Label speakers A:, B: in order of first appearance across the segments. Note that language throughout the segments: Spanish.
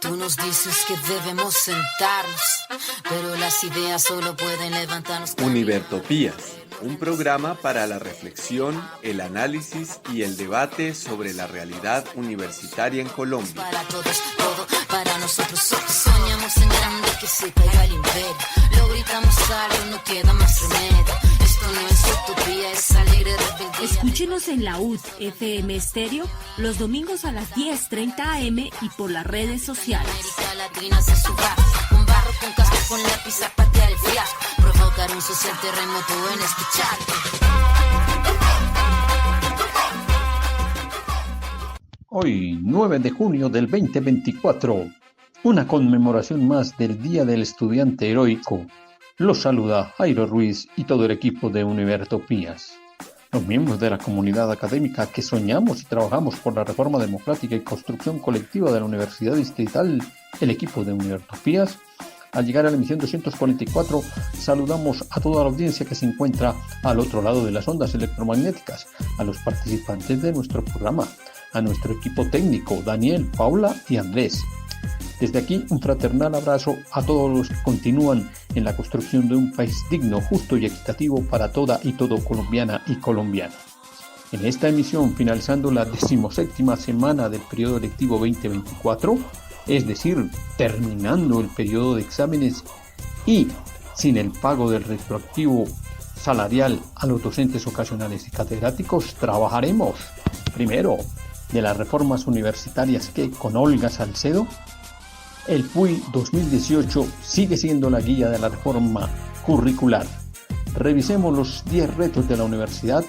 A: Tú nos dices que debemos sentarnos, pero las ideas solo pueden levantarnos.
B: Univertopías, un programa para la reflexión, el análisis y el debate sobre la realidad universitaria en Colombia.
A: Para todos, todo para nosotros. Soñamos en grande que se caiga el imperio. Lo gritamos alto, no queda más remedio. Esto no es utopía, es alegre rebeldía.
C: Escúchenos en la UD FM Estéreo los domingos a las 10:30 am y por las redes sociales.
A: América Latina se suba, con barro, con casco, con lápiz a patear el fiasco. Provocar un social terremoto en escuchar.
D: Hoy, 9 de junio del 2024, una conmemoración más del Día del Estudiante Heroico. Los saluda Jairo Ruiz y todo el equipo de Univertopías. Los miembros de la comunidad académica que soñamos y trabajamos por la reforma democrática y construcción colectiva de la Universidad Distrital, el equipo de Univertopías. Al llegar a la emisión 244, saludamos a toda la audiencia que se encuentra al otro lado de las ondas electromagnéticas, a los participantes de nuestro programa, a nuestro equipo técnico, Daniel, Paula y Andrés. Desde aquí, un fraternal abrazo a todos los que continúan en la construcción de un país digno, justo y equitativo para toda y todo colombiana y colombiano. En esta emisión, finalizando la 17ª semana del periodo lectivo 2024, es decir, terminando el periodo de exámenes y sin el pago del retroactivo salarial a los docentes ocasionales y catedráticos, trabajaremos, primero, de las reformas universitarias que, con Olga Salcedo, el PUI 2018 sigue siendo la guía de la reforma curricular. Revisemos los 10 retos de la universidad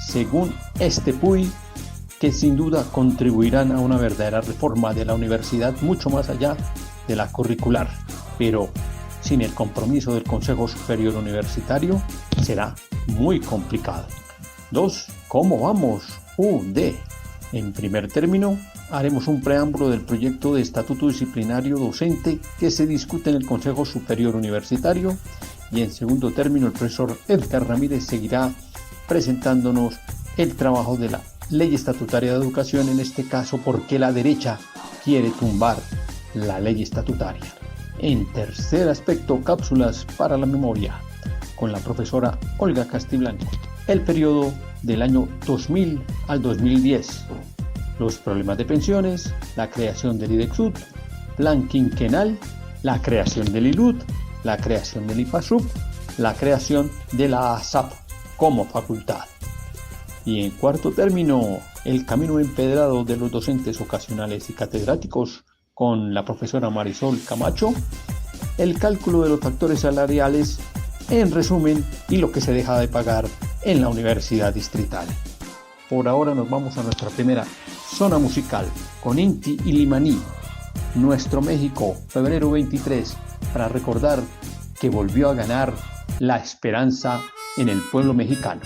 D: según este PUI, que sin duda contribuirán a una verdadera reforma de la universidad mucho más allá de la curricular, pero sin el compromiso del Consejo Superior Universitario será muy complicado. 2. ¿Cómo vamos? UD. En primer término, haremos un preámbulo del proyecto de estatuto disciplinario docente que se discute en el Consejo Superior Universitario, y en segundo término el profesor Edgar Ramírez seguirá presentándonos el trabajo de la Ley Estatutaria de Educación, en este caso porque la derecha quiere tumbar la ley estatutaria. En tercer aspecto, cápsulas para la memoria, con la profesora Olga Castiblanco. El periodo del año 2000 al 2010, los problemas de pensiones, la creación del IDEXUD, plan quinquenal, la creación del ILUD, la creación del IPASUB, la creación de la ASAP como facultad. Y en cuarto término, el camino empedrado de los docentes ocasionales y catedráticos con la profesora Marisol Camacho, el cálculo de los factores salariales, en resumen, y lo que se deja de pagar en la Universidad Distrital. Por ahora nos vamos a nuestra primera zona musical con Inti y Limaní, Nuestro México, febrero 23, para recordar que volvió a ganar la esperanza en el pueblo mexicano.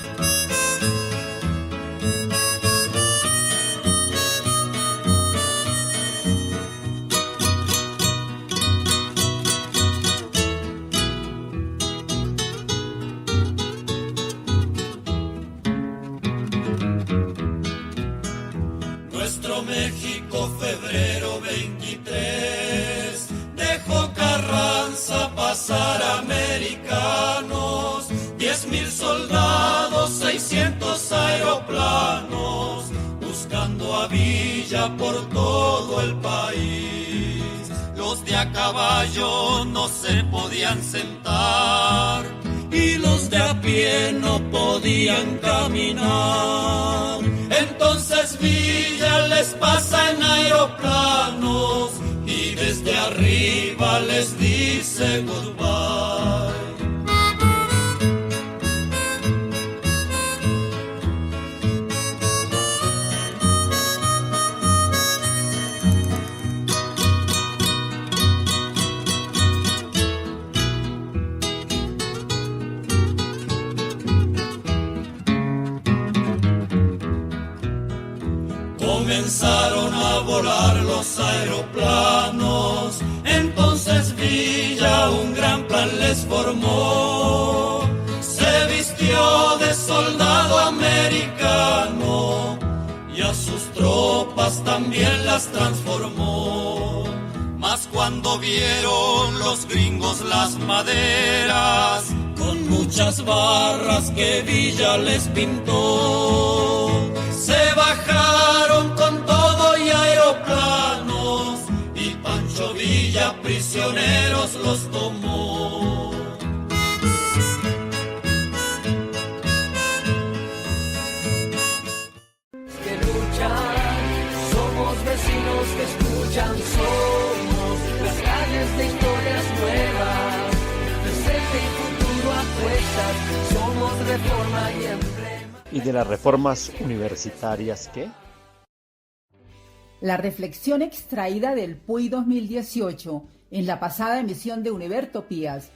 E: Nuestro México, febrero 23, dejó Carranza pasar americanos, 10,000 soldados, 600 aeroplanos, buscando a Villa por todo el país. Los de a caballo no se podían sentar y los de a pie no podían caminar. Entonces Villa les pasa en aeroplanos y desde arriba les dice goodbye. Comenzaron a volar los aeroplanos, entonces Villa un gran plan les formó. Se vistió de soldado americano y a sus tropas también las transformó. Mas cuando vieron los gringos las maderas, con muchas barras que Villa les pintó, se bajaron con todo y aeroplanos, y Pancho Villa prisioneros los tomó.
F: Que luchan, somos vecinos que escuchan, somos las calles de historias nuevas, presente y futuro apuestas, somos reforma y emblema.
G: ¿Y de las reformas universitarias qué?
H: La reflexión extraída del PUY 2018 en la pasada emisión de Univertopías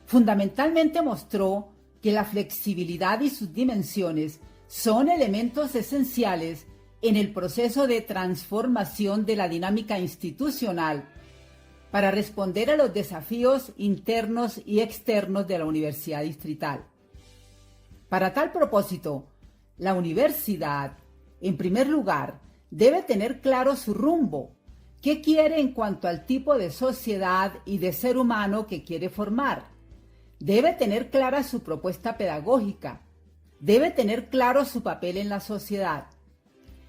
H: fundamentalmente mostró que la flexibilidad y sus dimensiones son elementos esenciales en el proceso de transformación de la dinámica institucional para responder a los desafíos internos y externos de la Universidad Distrital. Para tal propósito, la universidad, en primer lugar, debe tener claro su rumbo, qué quiere en cuanto al tipo de sociedad y de ser humano que quiere formar. Debe tener clara su propuesta pedagógica, debe tener claro su papel en la sociedad.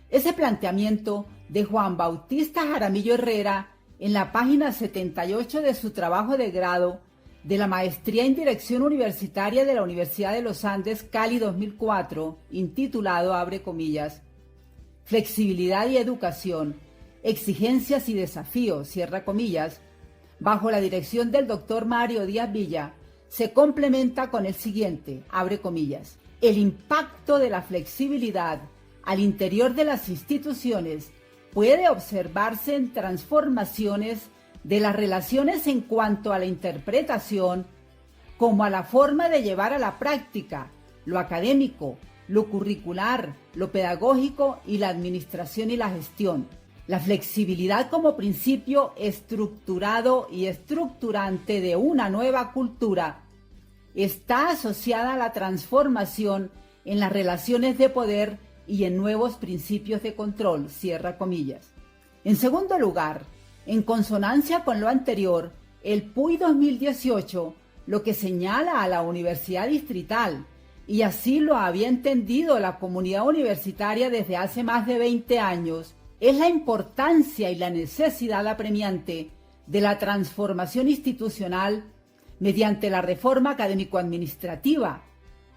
H: Ese planteamiento de Juan Bautista Jaramillo Herrera en la página 78 de su trabajo de grado de la Maestría en Dirección Universitaria de la Universidad de los Andes, Cali 2004, intitulado, abre comillas, Flexibilidad y Educación, Exigencias y Desafíos, cierra comillas, bajo la dirección del doctor Mario Díaz Villa, se complementa con el siguiente, abre comillas, el impacto de la flexibilidad al interior de las instituciones puede observarse en transformaciones de las relaciones en cuanto a la interpretación, como a la forma de llevar a la práctica, lo académico, lo curricular, lo pedagógico y la administración y la gestión. La flexibilidad como principio estructurado y estructurante de una nueva cultura está asociada a la transformación en las relaciones de poder y en nuevos principios de control, cierra comillas. En segundo lugar, en consonancia con lo anterior, el PUY 2018 lo que señala a la Universidad Distrital, y así lo había entendido la comunidad universitaria desde hace más de 20 años, es la importancia y la necesidad apremiante de la transformación institucional mediante la reforma académico-administrativa,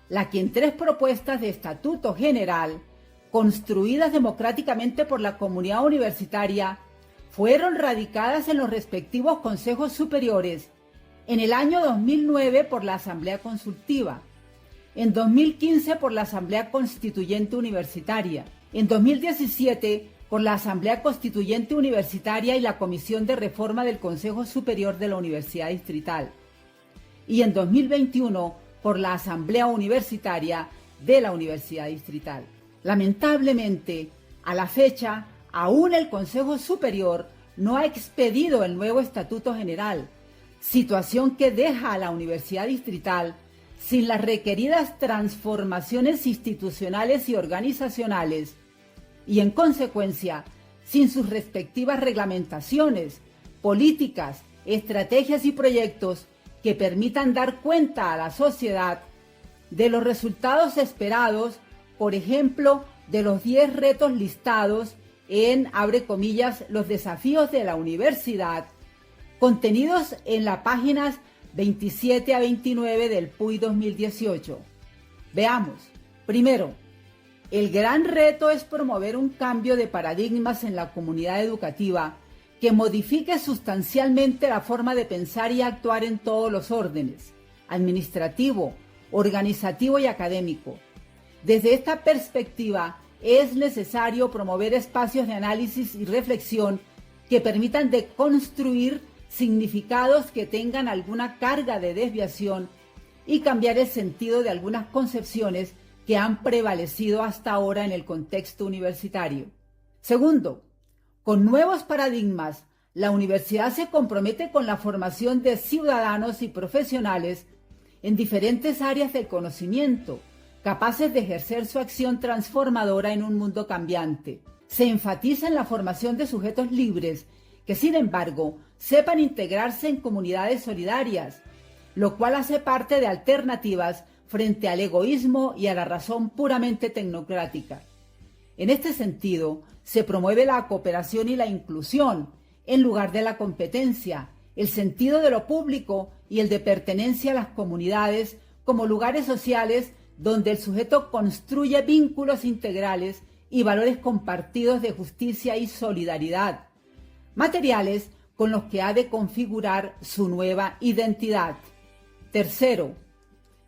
H: la que en 3 propuestas de estatuto general, construidas democráticamente por la comunidad universitaria, fueron radicadas en los respectivos consejos superiores, en el año 2009 por la Asamblea Consultiva, en 2015 por la Asamblea Constituyente Universitaria, en 2017 por la Asamblea Constituyente Universitaria y la Comisión de Reforma del Consejo Superior de la Universidad Distrital, y en 2021 por la Asamblea Universitaria de la Universidad Distrital. Lamentablemente, a la fecha, aún el Consejo Superior no ha expedido el nuevo Estatuto General, situación que deja a la Universidad Distrital sin las requeridas transformaciones institucionales y organizacionales y, en consecuencia, sin sus respectivas reglamentaciones, políticas, estrategias y proyectos que permitan dar cuenta a la sociedad de los resultados esperados, por ejemplo, de los 10 retos listados en, abre comillas, los desafíos de la universidad, contenidos en las páginas 27 a 29 del PUY 2018. Veamos. Primero, el gran reto es promover un cambio de paradigmas en la comunidad educativa que modifique sustancialmente la forma de pensar y actuar en todos los órdenes, administrativo, organizativo y académico. Desde esta perspectiva, es necesario promover espacios de análisis y reflexión que permitan deconstruir significados que tengan alguna carga de desviación y cambiar el sentido de algunas concepciones que han prevalecido hasta ahora en el contexto universitario. Segundo, con nuevos paradigmas, la universidad se compromete con la formación de ciudadanos y profesionales en diferentes áreas del conocimiento, capaces de ejercer su acción transformadora en un mundo cambiante. Se enfatiza en la formación de sujetos libres que, sin embargo, sepan integrarse en comunidades solidarias, lo cual hace parte de alternativas frente al egoísmo y a la razón puramente tecnocrática. En este sentido, se promueve la cooperación y la inclusión, en lugar de la competencia, el sentido de lo público y el de pertenencia a las comunidades como lugares sociales donde el sujeto construye vínculos integrales y valores compartidos de justicia y solidaridad, materiales con los que ha de configurar su nueva identidad. Tercero,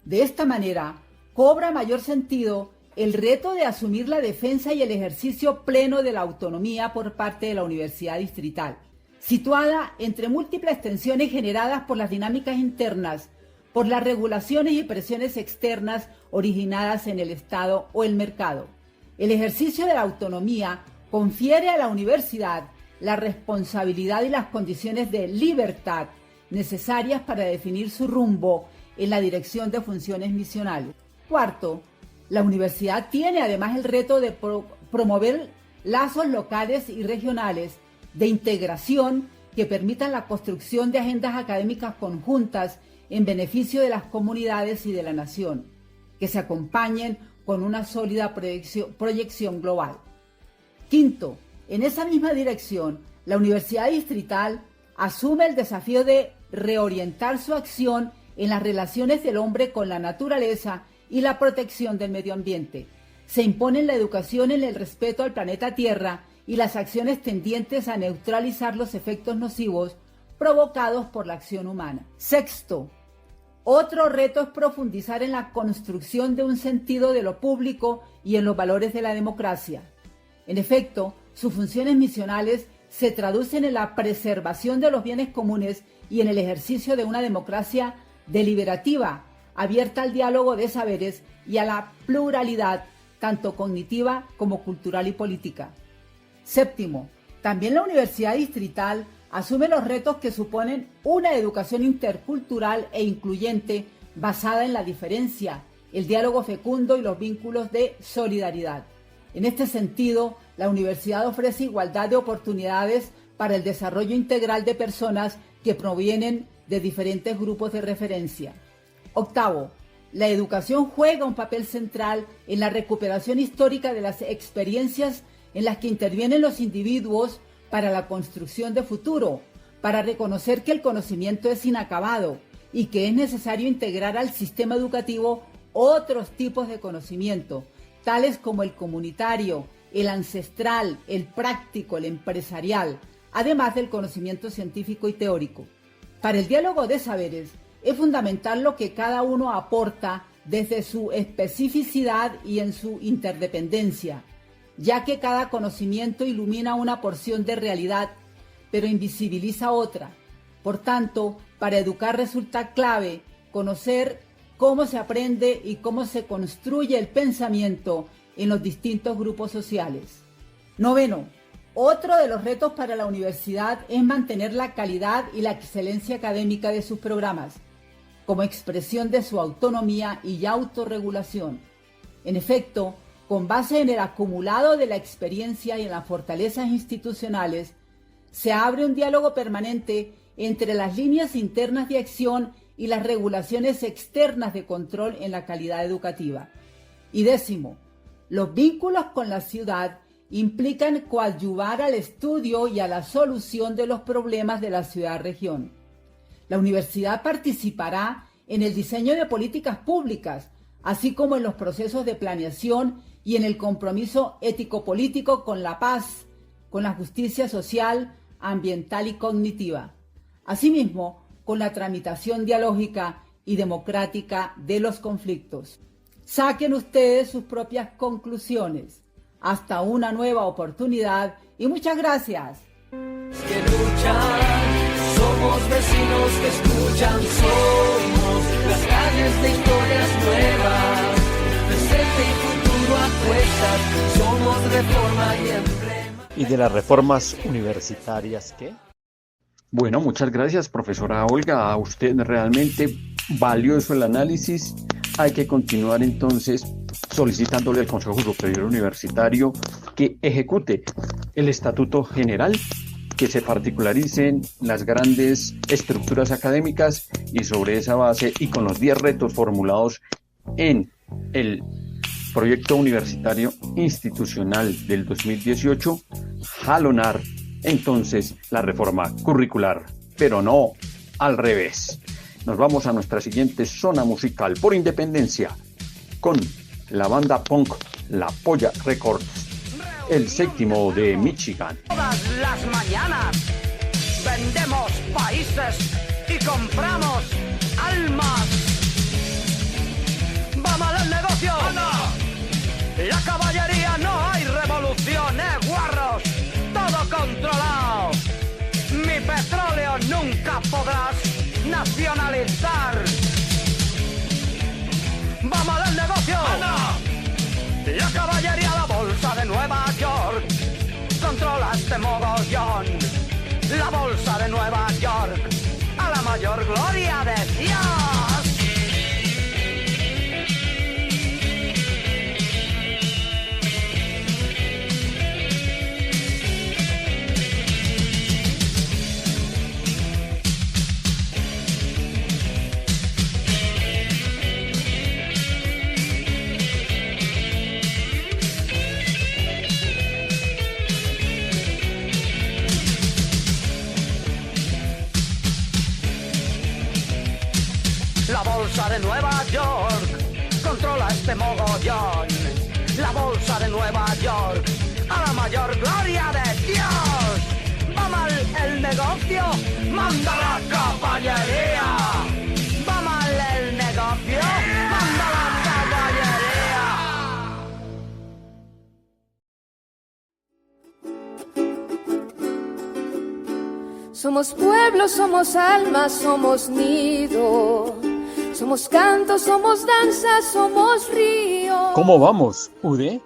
H: de esta manera cobra mayor sentido el reto de asumir la defensa y el ejercicio pleno de la autonomía por parte de la Universidad Distrital, situada entre múltiples tensiones generadas por las dinámicas internas, por las regulaciones y presiones externas originadas en el Estado o el mercado. El ejercicio de la autonomía confiere a la universidad la responsabilidad y las condiciones de libertad necesarias para definir su rumbo en la dirección de funciones misionales. Cuarto, la universidad tiene además el reto de promover lazos locales y regionales de integración que permitan la construcción de agendas académicas conjuntas en beneficio de las comunidades y de la nación, que se acompañen con una sólida proyección global. Quinto, en esa misma dirección, la Universidad Distrital asume el desafío de reorientar su acción en las relaciones del hombre con la naturaleza y la protección del medio ambiente. Se impone la educación en el respeto al planeta Tierra y las acciones tendientes a neutralizar los efectos nocivos provocados por la acción humana. Sexto, otro reto es profundizar en la construcción de un sentido de lo público y en los valores de la democracia. En efecto, sus funciones misionales se traducen en la preservación de los bienes comunes y en el ejercicio de una democracia deliberativa, abierta al diálogo de saberes y a la pluralidad, tanto cognitiva como cultural y política. Séptimo, también la Universidad Distrital asume los retos que suponen una educación intercultural e incluyente basada en la diferencia, el diálogo fecundo y los vínculos de solidaridad. En este sentido, la universidad ofrece igualdad de oportunidades para el desarrollo integral de personas que provienen de diferentes grupos de referencia. Octavo, la educación juega un papel central en la recuperación histórica de las experiencias en las que intervienen los individuos para la construcción de futuro, para reconocer que el conocimiento es inacabado y que es necesario integrar al sistema educativo otros tipos de conocimiento, tales como el comunitario, el ancestral, el práctico, el empresarial, además del conocimiento científico y teórico. Para el diálogo de saberes, es fundamental lo que cada uno aporta desde su especificidad y en su interdependencia, ya que cada conocimiento ilumina una porción de realidad, pero invisibiliza otra. Por tanto, para educar resulta clave conocer cómo se aprende y cómo se construye el pensamiento en los distintos grupos sociales. Noveno, otro de los retos para la universidad es mantener la calidad y la excelencia académica de sus programas, como expresión de su autonomía y autorregulación. En efecto, con base en el acumulado de la experiencia y en las fortalezas institucionales, se abre un diálogo permanente entre las líneas internas de acción y las regulaciones externas de control en la calidad educativa. Y décimo, los vínculos con la ciudad implican coadyuvar al estudio y a la solución de los problemas de la ciudad-región. La universidad participará en el diseño de políticas públicas, así como en los procesos de planeación y en el compromiso ético-político con la paz, con la justicia social, ambiental y cognitiva. Asimismo, con la tramitación dialógica y democrática de los conflictos. Saquen ustedes sus propias conclusiones. Hasta una nueva oportunidad y muchas gracias.
F: Que luchan, somos vecinos que escuchan, somos las calles de historias nuevas, presente y futuro a cuestas, somos reforma y emblema.
G: ¿Y de las reformas universitarias qué?
D: Bueno, muchas gracias, profesora Olga. A usted realmente valioso el análisis hay que continuar entonces solicitándole al Consejo Superior Universitario que ejecute el Estatuto General, que se particularicen las grandes estructuras académicas y sobre esa base y con los 10 retos formulados en el proyecto universitario institucional del 2018, jalonar entonces la reforma curricular, pero no al revés. Nos vamos a nuestra siguiente zona musical por Independencia con la banda punk La Polla Records, el séptimo de Michigan.
I: Todas las mañanas vendemos países y compramos almas. ¡Vamos al negocio! La caballería, no hay revoluciones, guarros, todo controlado. Mi petróleo nunca podrás nacionalizar. ¡Vamos al negocio! La caballería, la bolsa de Nueva York controla este mogollón. La bolsa de Nueva York, a la mayor gloria de Dios. La bolsa de Nueva York controla este mogollón. La bolsa de Nueva York, a la mayor gloria de Dios. Va mal el negocio, manda la caballería. Va mal el negocio, manda la caballería.
J: Somos pueblo, somos alma, somos nido. Somos canto, somos danza, somos río.
D: ¿Cómo vamos, UD?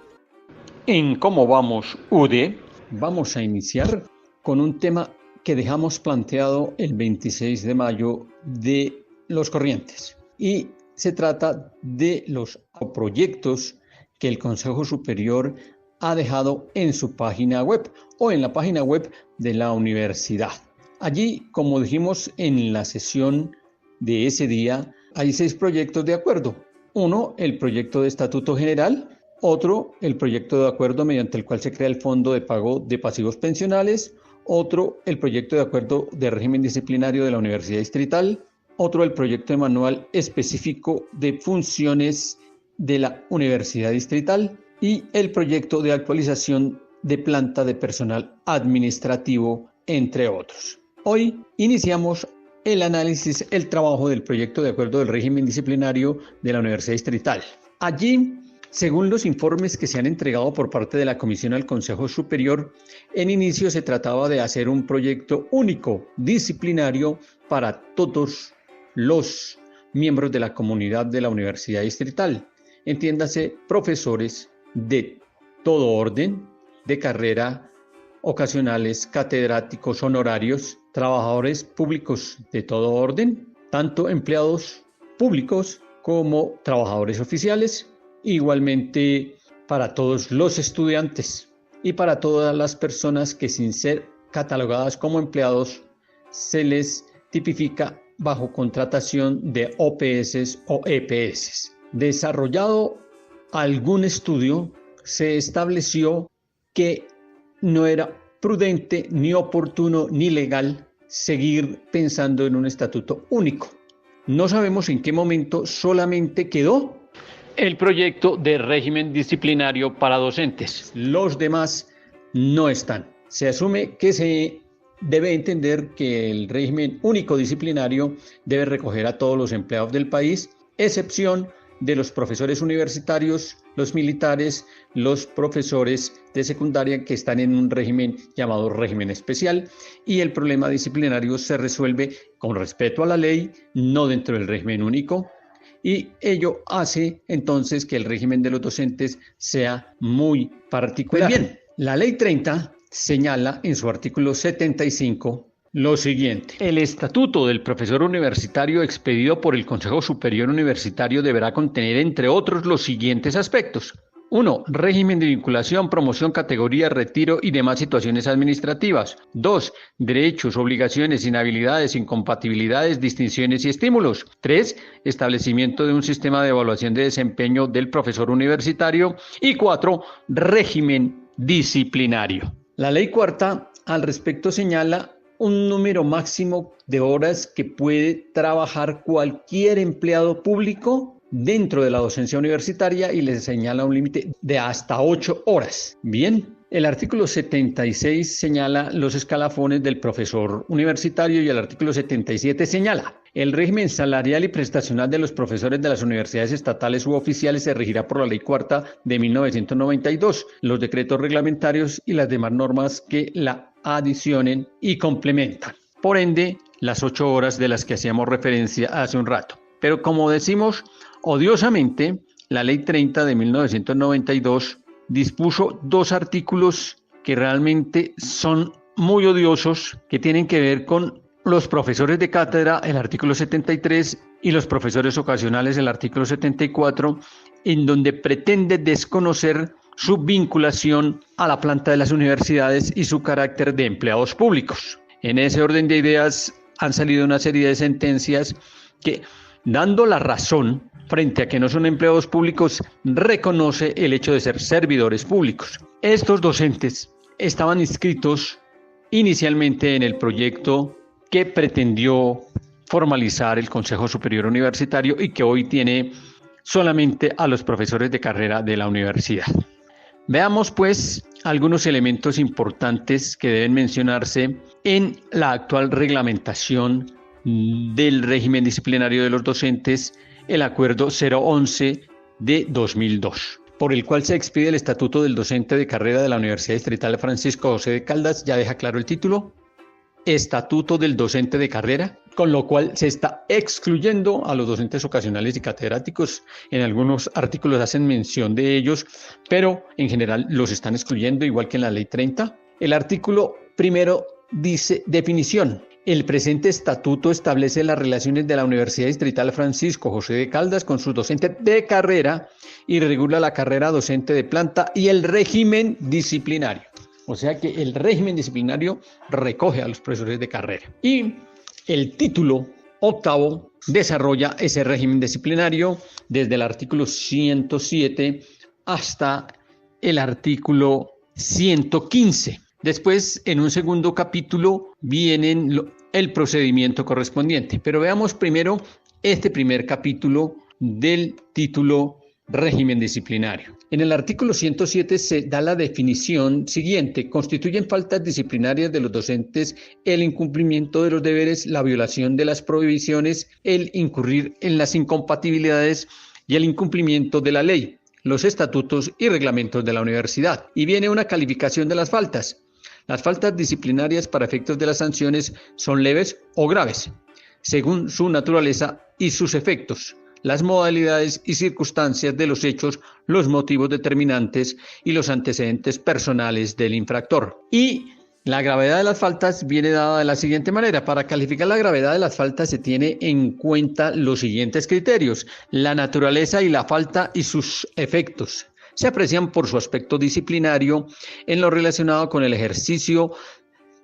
D: En ¿Cómo vamos, UD? Vamos a iniciar con un tema que dejamos planteado el 26 de mayo de Los Corrientes. Y se trata de los proyectos que el Consejo Superior ha dejado en su página web o en la página web de la universidad. Allí, como dijimos en la sesión de ese día, hay 6 proyectos de acuerdo. Uno, el proyecto de Estatuto General. Otro, el proyecto de acuerdo mediante el cual se crea el Fondo de Pago de Pasivos Pensionales. Otro, el proyecto de acuerdo de régimen disciplinario de la Universidad Distrital. Otro, el proyecto de manual específico de funciones de la Universidad Distrital. Y el proyecto de actualización de planta de personal administrativo, entre otros. Hoy iniciamos el análisis, el trabajo del proyecto de acuerdo del régimen disciplinario de la Universidad Distrital. Allí, según los informes que se han entregado por parte de la Comisión al Consejo Superior, en inicio se trataba de hacer un proyecto único, disciplinario, para todos los miembros de la comunidad de la Universidad Distrital. Entiéndase, profesores de todo orden, de carrera, ocasionales, catedráticos, honorarios, trabajadores públicos de todo orden, tanto empleados públicos como trabajadores oficiales, igualmente para todos los estudiantes y para todas las personas que sin ser catalogadas como empleados se les tipifica bajo contratación de OPS o EPS. Desarrollado algún estudio, se estableció que no era prudente, ni oportuno, ni legal seguir pensando en un estatuto único. No sabemos en qué momento solamente quedó el proyecto de régimen disciplinario para docentes. Los demás no están. Se asume que se debe entender que el régimen único disciplinario debe recoger a todos los empleados del país, excepción de los profesores universitarios, los militares, los profesores de secundaria que están en un régimen llamado régimen especial, y el problema disciplinario se resuelve con respeto a la ley, no dentro del régimen único, y ello hace entonces que el régimen de los docentes sea muy particular. Pues bien, la ley 30 señala en su artículo 75 lo siguiente. El estatuto del profesor universitario expedido por el Consejo Superior Universitario deberá contener, entre otros, los siguientes aspectos. 1. Régimen de vinculación, promoción, categoría, retiro y demás situaciones administrativas. 2. Derechos, obligaciones, inhabilidades, incompatibilidades, distinciones y estímulos. 3. Establecimiento de un sistema de evaluación de desempeño del profesor universitario. Y 4. Régimen disciplinario. La ley cuarta al respecto señala un número máximo de horas que puede trabajar cualquier empleado público dentro de la docencia universitaria y les señala un límite de hasta 8 horas. Bien, el artículo 76 señala los escalafones del profesor universitario y el artículo 77 señala: el régimen salarial y prestacional de los profesores de las universidades estatales u oficiales se regirá por la Ley Cuarta de 1992, los decretos reglamentarios y las demás normas que la adicionen y complementan. Por ende, las 8 horas de las que hacíamos referencia hace un rato. Pero como decimos, odiosamente, la Ley 30 de 1992 dispuso 2 artículos que realmente son muy odiosos, que tienen que ver con los profesores de cátedra, el artículo 73, y los profesores ocasionales, el artículo 74, en donde pretende desconocer su vinculación a la planta de las universidades y su carácter de empleados públicos. En ese orden de ideas han salido una serie de sentencias que, dando la razón frente a que no son empleados públicos, reconoce el hecho de ser servidores públicos. Estos docentes estaban inscritos inicialmente en el proyecto que pretendió formalizar el Consejo Superior Universitario y que hoy tiene solamente a los profesores de carrera de la universidad. Veamos pues algunos elementos importantes que deben mencionarse en la actual reglamentación del régimen disciplinario de los docentes, el Acuerdo 011 de 2002, por el cual se expide el Estatuto del Docente de Carrera de la Universidad Distrital Francisco José de Caldas. Ya deja claro el título, Estatuto del Docente de Carrera, con lo cual se está excluyendo a los docentes ocasionales y catedráticos. En algunos artículos hacen mención de ellos, pero en general los están excluyendo, igual que en la Ley 30. El artículo primero dice: definición. El presente estatuto establece las relaciones de la Universidad Distrital Francisco José de Caldas con sus docentes de carrera y regula la carrera docente de planta y el régimen disciplinario. O sea que el régimen disciplinario recoge a los profesores de carrera. Y el título octavo desarrolla ese régimen disciplinario desde el artículo 107 hasta el artículo 115. Después, en un segundo capítulo, viene el procedimiento correspondiente. Pero veamos primero este primer capítulo del título régimen disciplinario. En el artículo 107 se da la definición siguiente: constituyen faltas disciplinarias de los docentes el incumplimiento de los deberes, la violación de las prohibiciones, el incurrir en las incompatibilidades y el incumplimiento de la ley, los estatutos y reglamentos de la universidad. Y viene una calificación de las faltas. Las faltas disciplinarias para efectos de las sanciones son leves o graves, según su naturaleza y sus efectos, las modalidades y circunstancias de los hechos, los motivos determinantes y los antecedentes personales del infractor. Y la gravedad de las faltas viene dada de la siguiente manera. Para calificar la gravedad de las faltas se tiene en cuenta los siguientes criterios: la naturaleza y la falta y sus efectos. Se aprecian por su aspecto disciplinario en lo relacionado con el ejercicio,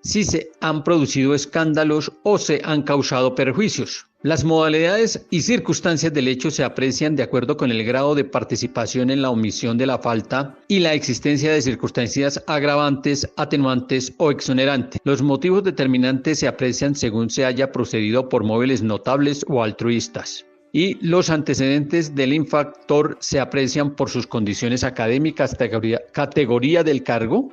D: si se han producido escándalos o se han causado perjuicios. Las modalidades y circunstancias del hecho se aprecian de acuerdo con el grado de participación en la omisión de la falta y la existencia de circunstancias agravantes, atenuantes o exonerantes. Los motivos determinantes se aprecian según se haya procedido por móviles notables o altruistas. Y los antecedentes del infractor se aprecian por sus condiciones académicas, categoría del cargo,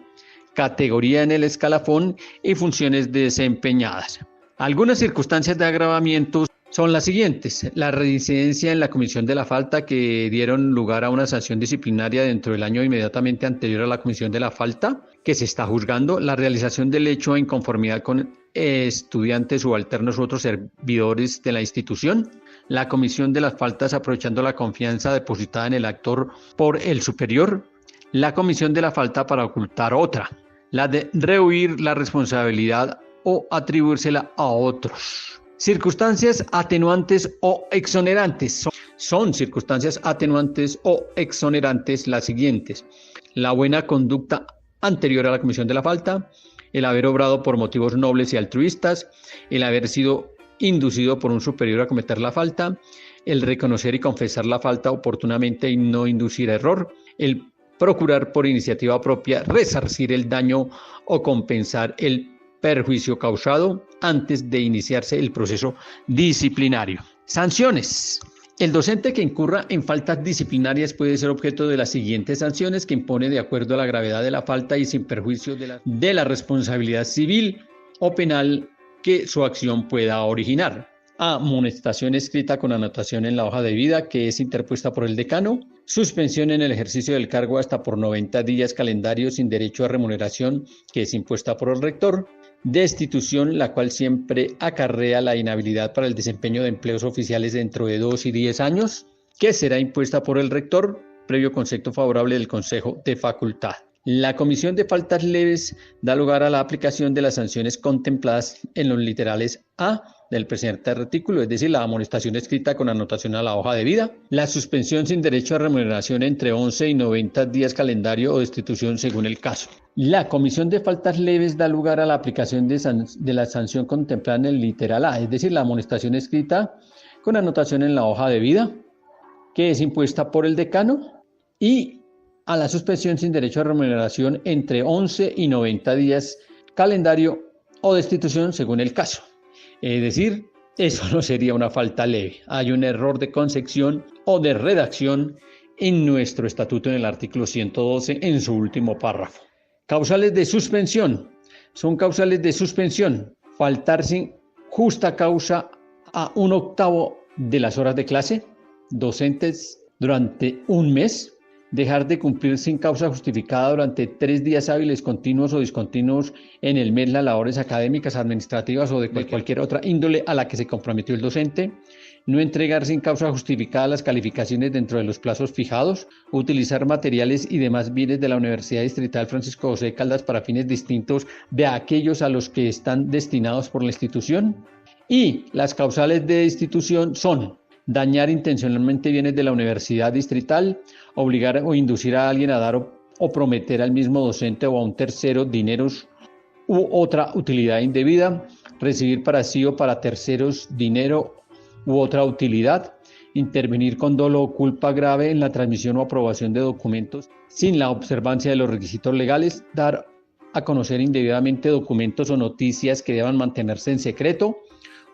D: categoría en el escalafón y funciones desempeñadas. Algunas circunstancias de agravamiento son las siguientes: la reincidencia en la comisión de la falta que dieron lugar a una sanción disciplinaria dentro del año inmediatamente anterior a la comisión de la falta que se está juzgando, la realización del hecho en conformidad con estudiantes, subalternos u otros servidores de la institución, la comisión de las faltas aprovechando la confianza depositada en el actor por el superior, la comisión de la falta para ocultar otra, la de rehuir la responsabilidad o atribuírsela a otros. Circunstancias atenuantes o exonerantes. Son circunstancias atenuantes o exonerantes las siguientes: la buena conducta anterior a la comisión de la falta, el haber obrado por motivos nobles y altruistas, el haber sido inducido por un superior a cometer la falta, el reconocer y confesar la falta oportunamente y no inducir a error, el procurar por iniciativa propia resarcir el daño o compensar el perjuicio causado antes de iniciarse el proceso disciplinario. Sanciones. El docente que incurra en faltas disciplinarias puede ser objeto de las siguientes sanciones que impone de acuerdo a la gravedad de la falta y sin perjuicio de la responsabilidad civil o penal que su acción pueda originar. Amonestación escrita con anotación en la hoja de vida que es interpuesta por el decano, suspensión en el ejercicio del cargo hasta por 90 días calendario sin derecho a remuneración que es impuesta por el rector, destitución, la cual siempre acarrea la inhabilidad para el desempeño de empleos oficiales dentro de 2 y 10 años, que será impuesta por el rector, previo concepto favorable del Consejo de Facultad. La comisión de faltas leves da lugar a la aplicación de las sanciones contempladas en los literales A del presente artículo, es decir, la amonestación escrita con anotación a la hoja de vida, la suspensión sin derecho a remuneración entre 11 y 90 días calendario o destitución según el caso. La comisión de faltas leves da lugar a la aplicación de la sanción contemplada en el literal A, es decir, la amonestación escrita con anotación en la hoja de vida, que es impuesta por el decano, y a la suspensión sin derecho a remuneración entre 11 y 90 días calendario o destitución según el caso. Es decir, eso no sería una falta leve. Hay un error de concepción o de redacción en nuestro estatuto en el artículo 112 en su último párrafo. Causales de suspensión. Son causales de suspensión: faltar sin justa causa a 1/8 de las horas de clase, docentes durante un mes, dejar de cumplir sin causa justificada durante 3 días hábiles continuos o discontinuos en el mes las labores académicas, administrativas o de cualquier otra índole a la que se comprometió el docente, no entregar sin causa justificada las calificaciones dentro de los plazos fijados, utilizar materiales y demás bienes de la Universidad Distrital Francisco José de Caldas para fines distintos de aquellos a los que están destinados por la institución. Y las causales de destitución son: dañar intencionalmente bienes de la Universidad Distrital, obligar o inducir a alguien a dar o prometer al mismo docente o a un tercero dineros u otra utilidad indebida, recibir para sí o para terceros dinero u otra utilidad, intervenir con dolo o culpa grave en la transmisión o aprobación de documentos sin la observancia de los requisitos legales, dar a conocer indebidamente documentos o noticias que deban mantenerse en secreto,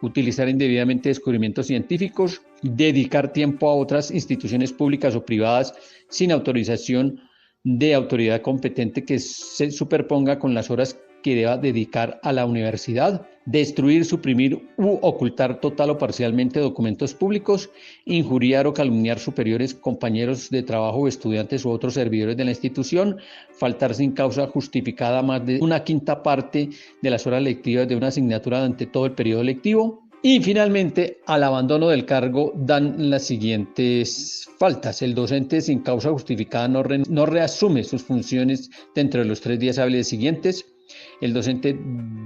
D: utilizar indebidamente descubrimientos científicos, dedicar tiempo a otras instituciones públicas o privadas sin autorización de autoridad competente que se superponga con las horas que deba dedicar a la universidad, destruir, suprimir u ocultar total o parcialmente documentos públicos, injuriar o calumniar superiores, compañeros de trabajo o estudiantes u otros servidores de la institución, faltar sin causa justificada más de 1/5 parte de las horas lectivas de una asignatura durante todo el periodo lectivo. Y finalmente, al abandono del cargo dan las siguientes faltas: el docente sin causa justificada no reasume sus funciones dentro de los 3 días hábiles siguientes. El docente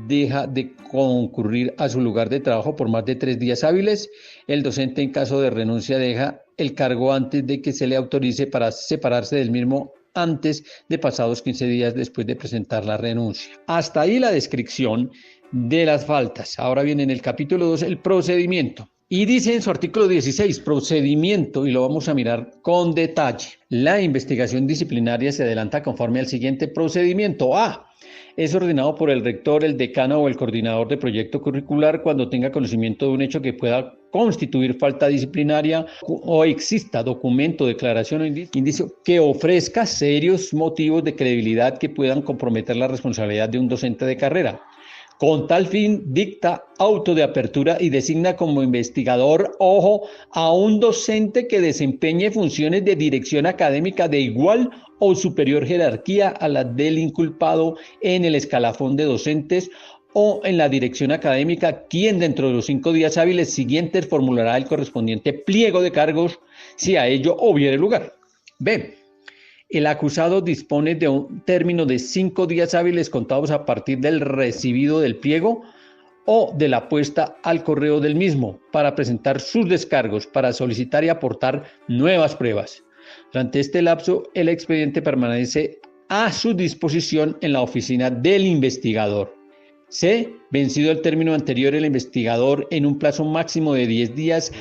D: deja de concurrir a su lugar de trabajo por más de 3 días hábiles. El docente, en caso de renuncia, deja el cargo antes de que se le autorice para separarse del mismo antes de pasados 15 días después de presentar la renuncia. Hasta ahí la descripción de las faltas. Ahora viene en el capítulo 2 el procedimiento. Y dice en su artículo 16, procedimiento, y lo vamos a mirar con detalle. La investigación disciplinaria se adelanta conforme al siguiente procedimiento. A. Es ordenado por el rector, el decano o el coordinador de proyecto curricular cuando tenga conocimiento de un hecho que pueda constituir falta disciplinaria o exista documento, declaración o indicio que ofrezca serios motivos de credibilidad que puedan comprometer la responsabilidad de un docente de carrera. Con tal fin, dicta auto de apertura y designa como investigador, a un docente que desempeñe funciones de dirección académica de igual o superior jerarquía a la del inculpado en el escalafón de docentes o en la dirección académica, quien dentro de los 5 días hábiles siguientes formulará el correspondiente pliego de cargos si a ello hubiere lugar. B. El acusado dispone de un término de 5 días hábiles contados a partir del recibido del pliego o de la puesta al correo del mismo para presentar sus descargos, para solicitar y aportar nuevas pruebas. Durante este lapso, el expediente permanece a su disposición en la oficina del investigador. C. Vencido el término anterior, el investigador, en un plazo máximo de 10 días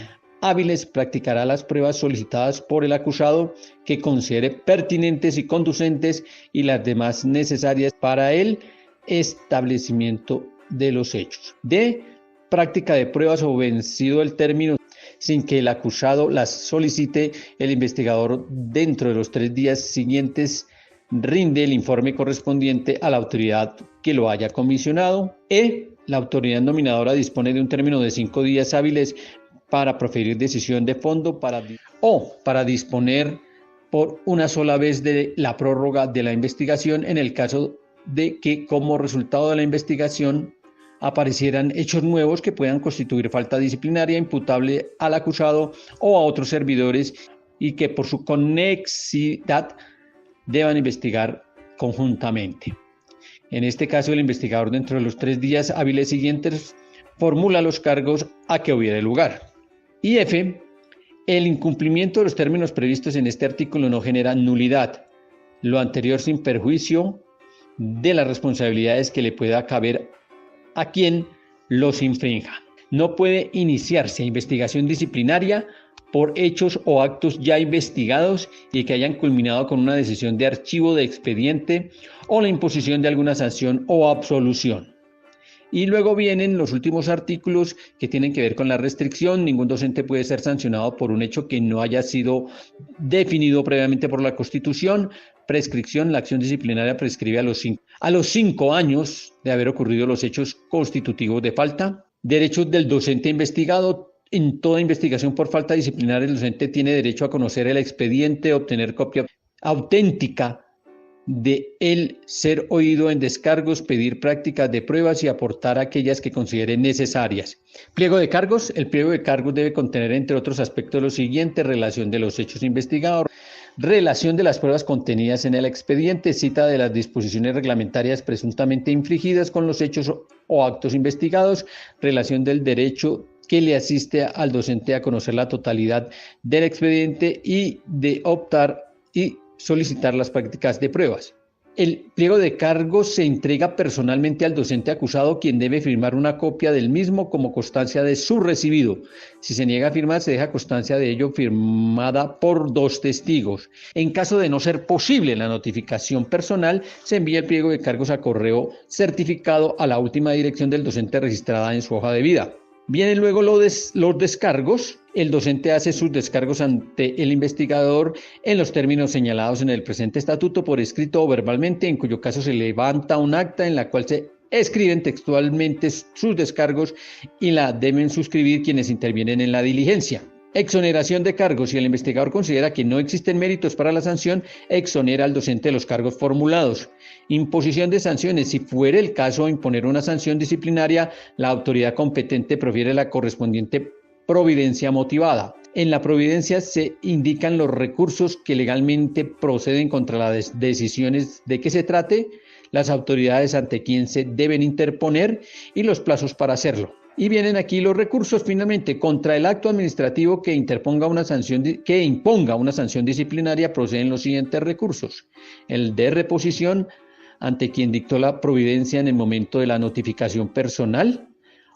D: hábiles, practicará las pruebas solicitadas por el acusado que considere pertinentes y conducentes y las demás necesarias para el establecimiento de los hechos. D. Práctica de pruebas o vencido el término sin que el acusado las solicite, el investigador dentro de los 3 días siguientes rinde el informe correspondiente a la autoridad que lo haya comisionado. E. La autoridad nominadora dispone de un término de 5 días hábiles para proferir decisión de fondo para disponer por una sola vez de la prórroga de la investigación en el caso de que como resultado de la investigación aparecieran hechos nuevos que puedan constituir falta disciplinaria imputable al acusado o a otros servidores y que por su conexidad deban investigar conjuntamente. En este caso, el investigador dentro de los 3 días hábiles siguientes formula los cargos a que hubiere lugar. Y F. El incumplimiento de los términos previstos en este artículo no genera nulidad, lo anterior sin perjuicio de las responsabilidades que le pueda caber a quien los infrinja. No puede iniciarse investigación disciplinaria por hechos o actos ya investigados y que hayan culminado con una decisión de archivo de expediente o la imposición de alguna sanción o absolución. Y luego vienen los últimos artículos que tienen que ver con la restricción. Ningún docente puede ser sancionado por un hecho que no haya sido definido previamente por la Constitución. Prescripción, la acción disciplinaria prescribe a los 5 años de haber ocurrido los hechos constitutivos de falta. Derechos del docente investigado. En toda investigación por falta disciplinaria, el docente tiene derecho a conocer el expediente, obtener copia auténtica de el ser oído en descargos, pedir prácticas de pruebas y aportar aquellas que considere necesarias. Pliego de cargos. El pliego de cargos debe contener, entre otros aspectos, lo siguiente: relación de los hechos investigados, relación de las pruebas contenidas en el expediente, cita de las disposiciones reglamentarias presuntamente infringidas con los hechos o actos investigados, relación del derecho que le asiste al docente a conocer la totalidad del expediente y de optar y solicitar las prácticas de pruebas. El pliego de cargos se entrega personalmente al docente acusado, quien debe firmar una copia del mismo como constancia de su recibido. Si se niega a firmar, se deja constancia de ello firmada por 2 testigos. En caso de no ser posible la notificación personal, se envía el pliego de cargos a correo certificado a la última dirección del docente registrada en su hoja de vida. Vienen luego los descargos. El docente hace sus descargos ante el investigador en los términos señalados en el presente estatuto por escrito o verbalmente, en cuyo caso se levanta un acta en la cual se escriben textualmente sus descargos y la deben suscribir quienes intervienen en la diligencia. Exoneración de cargos. Si el investigador considera que no existen méritos para la sanción, exonera al docente de los cargos formulados. Imposición de sanciones. Si fuere el caso de imponer una sanción disciplinaria, la autoridad competente profiere la correspondiente providencia motivada. En la providencia se indican los recursos que legalmente proceden contra las decisiones de que se trate, las autoridades ante quien se deben interponer y los plazos para hacerlo. Y vienen aquí los recursos. Finalmente, contra el acto administrativo que imponga una sanción disciplinaria proceden los siguientes recursos: el de reposición ante quien dictó la providencia en el momento de la notificación personal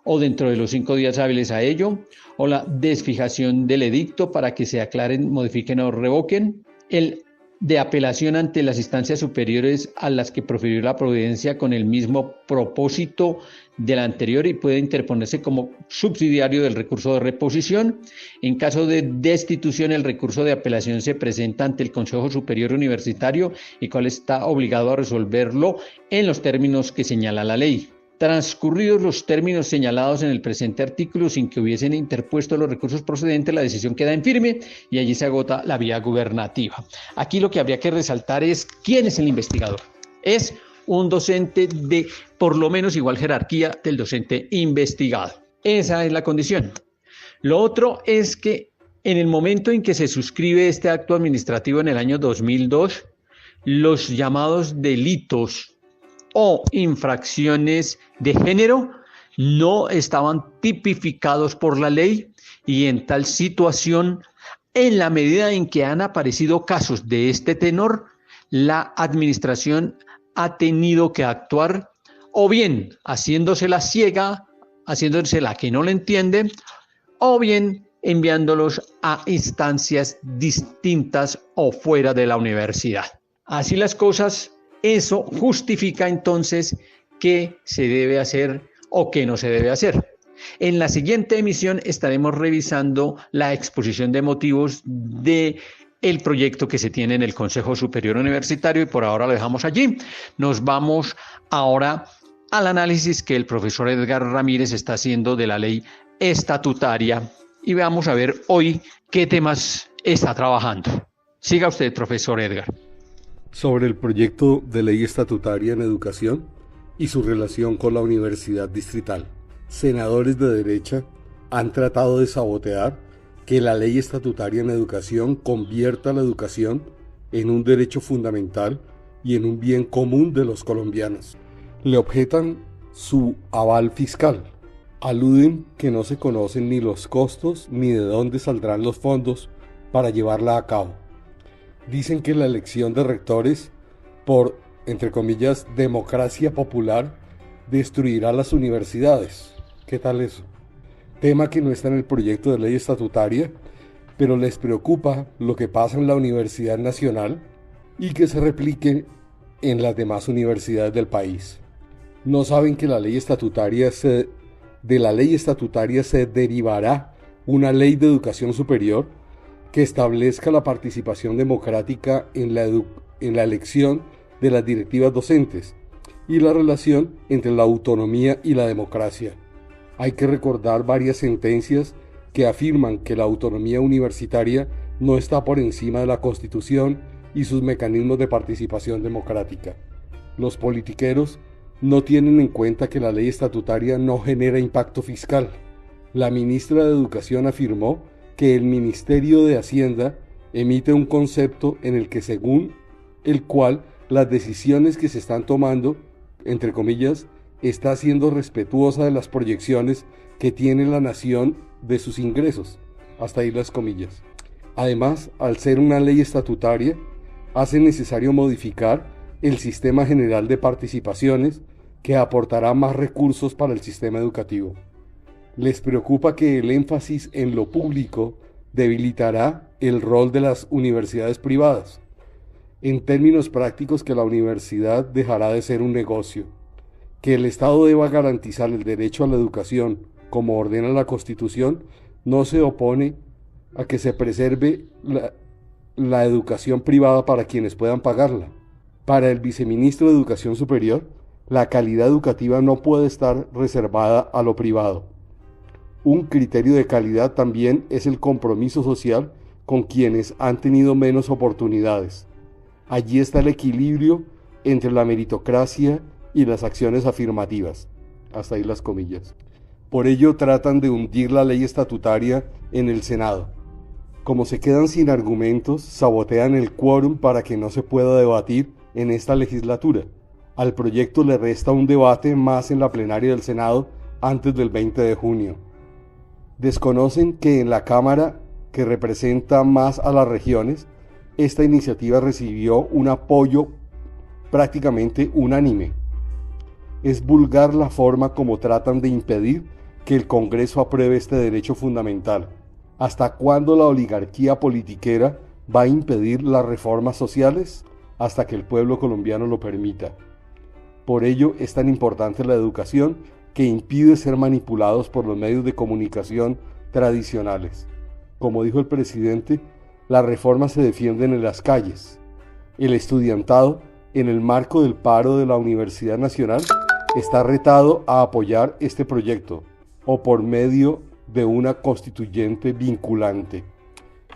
D: o dentro de los 5 días hábiles a ello, o la desfijación del edicto para que se aclaren, modifiquen o revoquen, el de apelación ante las instancias superiores a las que profirió la providencia con el mismo propósito del anterior y puede interponerse como subsidiario del recurso de reposición. En caso de destitución, el recurso de apelación se presenta ante el Consejo Superior Universitario, y cual está obligado a resolverlo en los términos que señala la ley. Transcurridos los términos señalados en el presente artículo sin que hubiesen interpuesto los recursos procedentes, la decisión queda en firme y allí se agota la vía gubernativa. Aquí lo que habría que resaltar es quién es el investigador. Es un docente de por lo menos igual jerarquía del docente investigado. Esa es la condición. Lo otro es que en el momento en que se suscribe este acto administrativo en el año 2002, los llamados delitos o infracciones de género no estaban tipificados por la ley, y en tal situación, en la medida en que han aparecido casos de este tenor, la administración ha tenido que actuar o bien haciéndose la ciega, haciéndose la que no le entiende, o bien enviándolos a instancias distintas o fuera de la universidad. Así las cosas, eso justifica entonces qué se debe hacer o qué no se debe hacer. En la siguiente emisión estaremos revisando la exposición de motivos de el proyecto que se tiene en el Consejo Superior Universitario, y por ahora lo dejamos allí. Nos vamos ahora al análisis que el profesor Edgar Ramírez está haciendo de la ley estatutaria, y vamos a ver hoy qué temas está trabajando. Siga usted, profesor Edgar.
K: Sobre el proyecto de ley estatutaria en educación y su relación con la Universidad Distrital. Senadores de derecha han tratado de sabotear que la ley estatutaria en educación convierta la educación en un derecho fundamental y en un bien común de los colombianos. Le objetan su aval fiscal. Aluden que no se conocen ni los costos ni de dónde saldrán los fondos para llevarla a cabo. Dicen que la elección de rectores por, entre comillas, democracia popular destruirá las universidades. ¿Qué tal eso? Tema que no está en el proyecto de ley estatutaria, pero les preocupa lo que pasa en la Universidad Nacional y que se replique en las demás universidades del país. No saben que de la ley estatutaria se derivará una ley de educación superior que establezca la participación democrática en la elección de las directivas docentes y la relación entre la autonomía y la democracia. Hay que recordar varias sentencias que afirman que la autonomía universitaria no está por encima de la Constitución y sus mecanismos de participación democrática. Los politiqueros no tienen en cuenta que la ley estatutaria no genera impacto fiscal. La ministra de Educación afirmó que el Ministerio de Hacienda emite un concepto en el que, según el cual las decisiones que se están tomando, entre comillas, está siendo respetuosa de las proyecciones que tiene la nación de sus ingresos, hasta ahí las comillas. Además, al ser una ley estatutaria, hace necesario modificar el sistema general de participaciones que aportará más recursos para el sistema educativo. Les preocupa que el énfasis en lo público debilitará el rol de las universidades privadas. En términos prácticos, que la universidad dejará de ser un negocio. Que el Estado deba garantizar el derecho a la educación, como ordena la Constitución, no se opone a que se preserve la educación privada para quienes puedan pagarla. Para el viceministro de Educación Superior, la calidad educativa no puede estar reservada a lo privado. Un criterio de calidad también es el compromiso social con quienes han tenido menos oportunidades. Allí está el equilibrio entre la meritocracia y las acciones afirmativas. Hasta ahí las comillas. Por ello tratan de hundir la ley estatutaria en el Senado. Como se quedan sin argumentos, sabotean el quórum para que no se pueda debatir en esta legislatura. Al proyecto le resta un debate más en la plenaria del Senado antes del 20 de junio. Desconocen que en la Cámara, que representa más a las regiones, esta iniciativa recibió un apoyo prácticamente unánime. Es vulgar la forma como tratan de impedir que el Congreso apruebe este derecho fundamental. ¿Hasta cuándo la oligarquía politiquera va a impedir las reformas sociales? Hasta que el pueblo colombiano lo permita. Por ello es tan importante la educación, que impide ser manipulados por los medios de comunicación tradicionales. Como dijo el presidente, las reformas se defienden en las calles. El estudiantado, en el marco del paro de la Universidad Nacional, está retado a apoyar este proyecto, o por medio de una constituyente vinculante.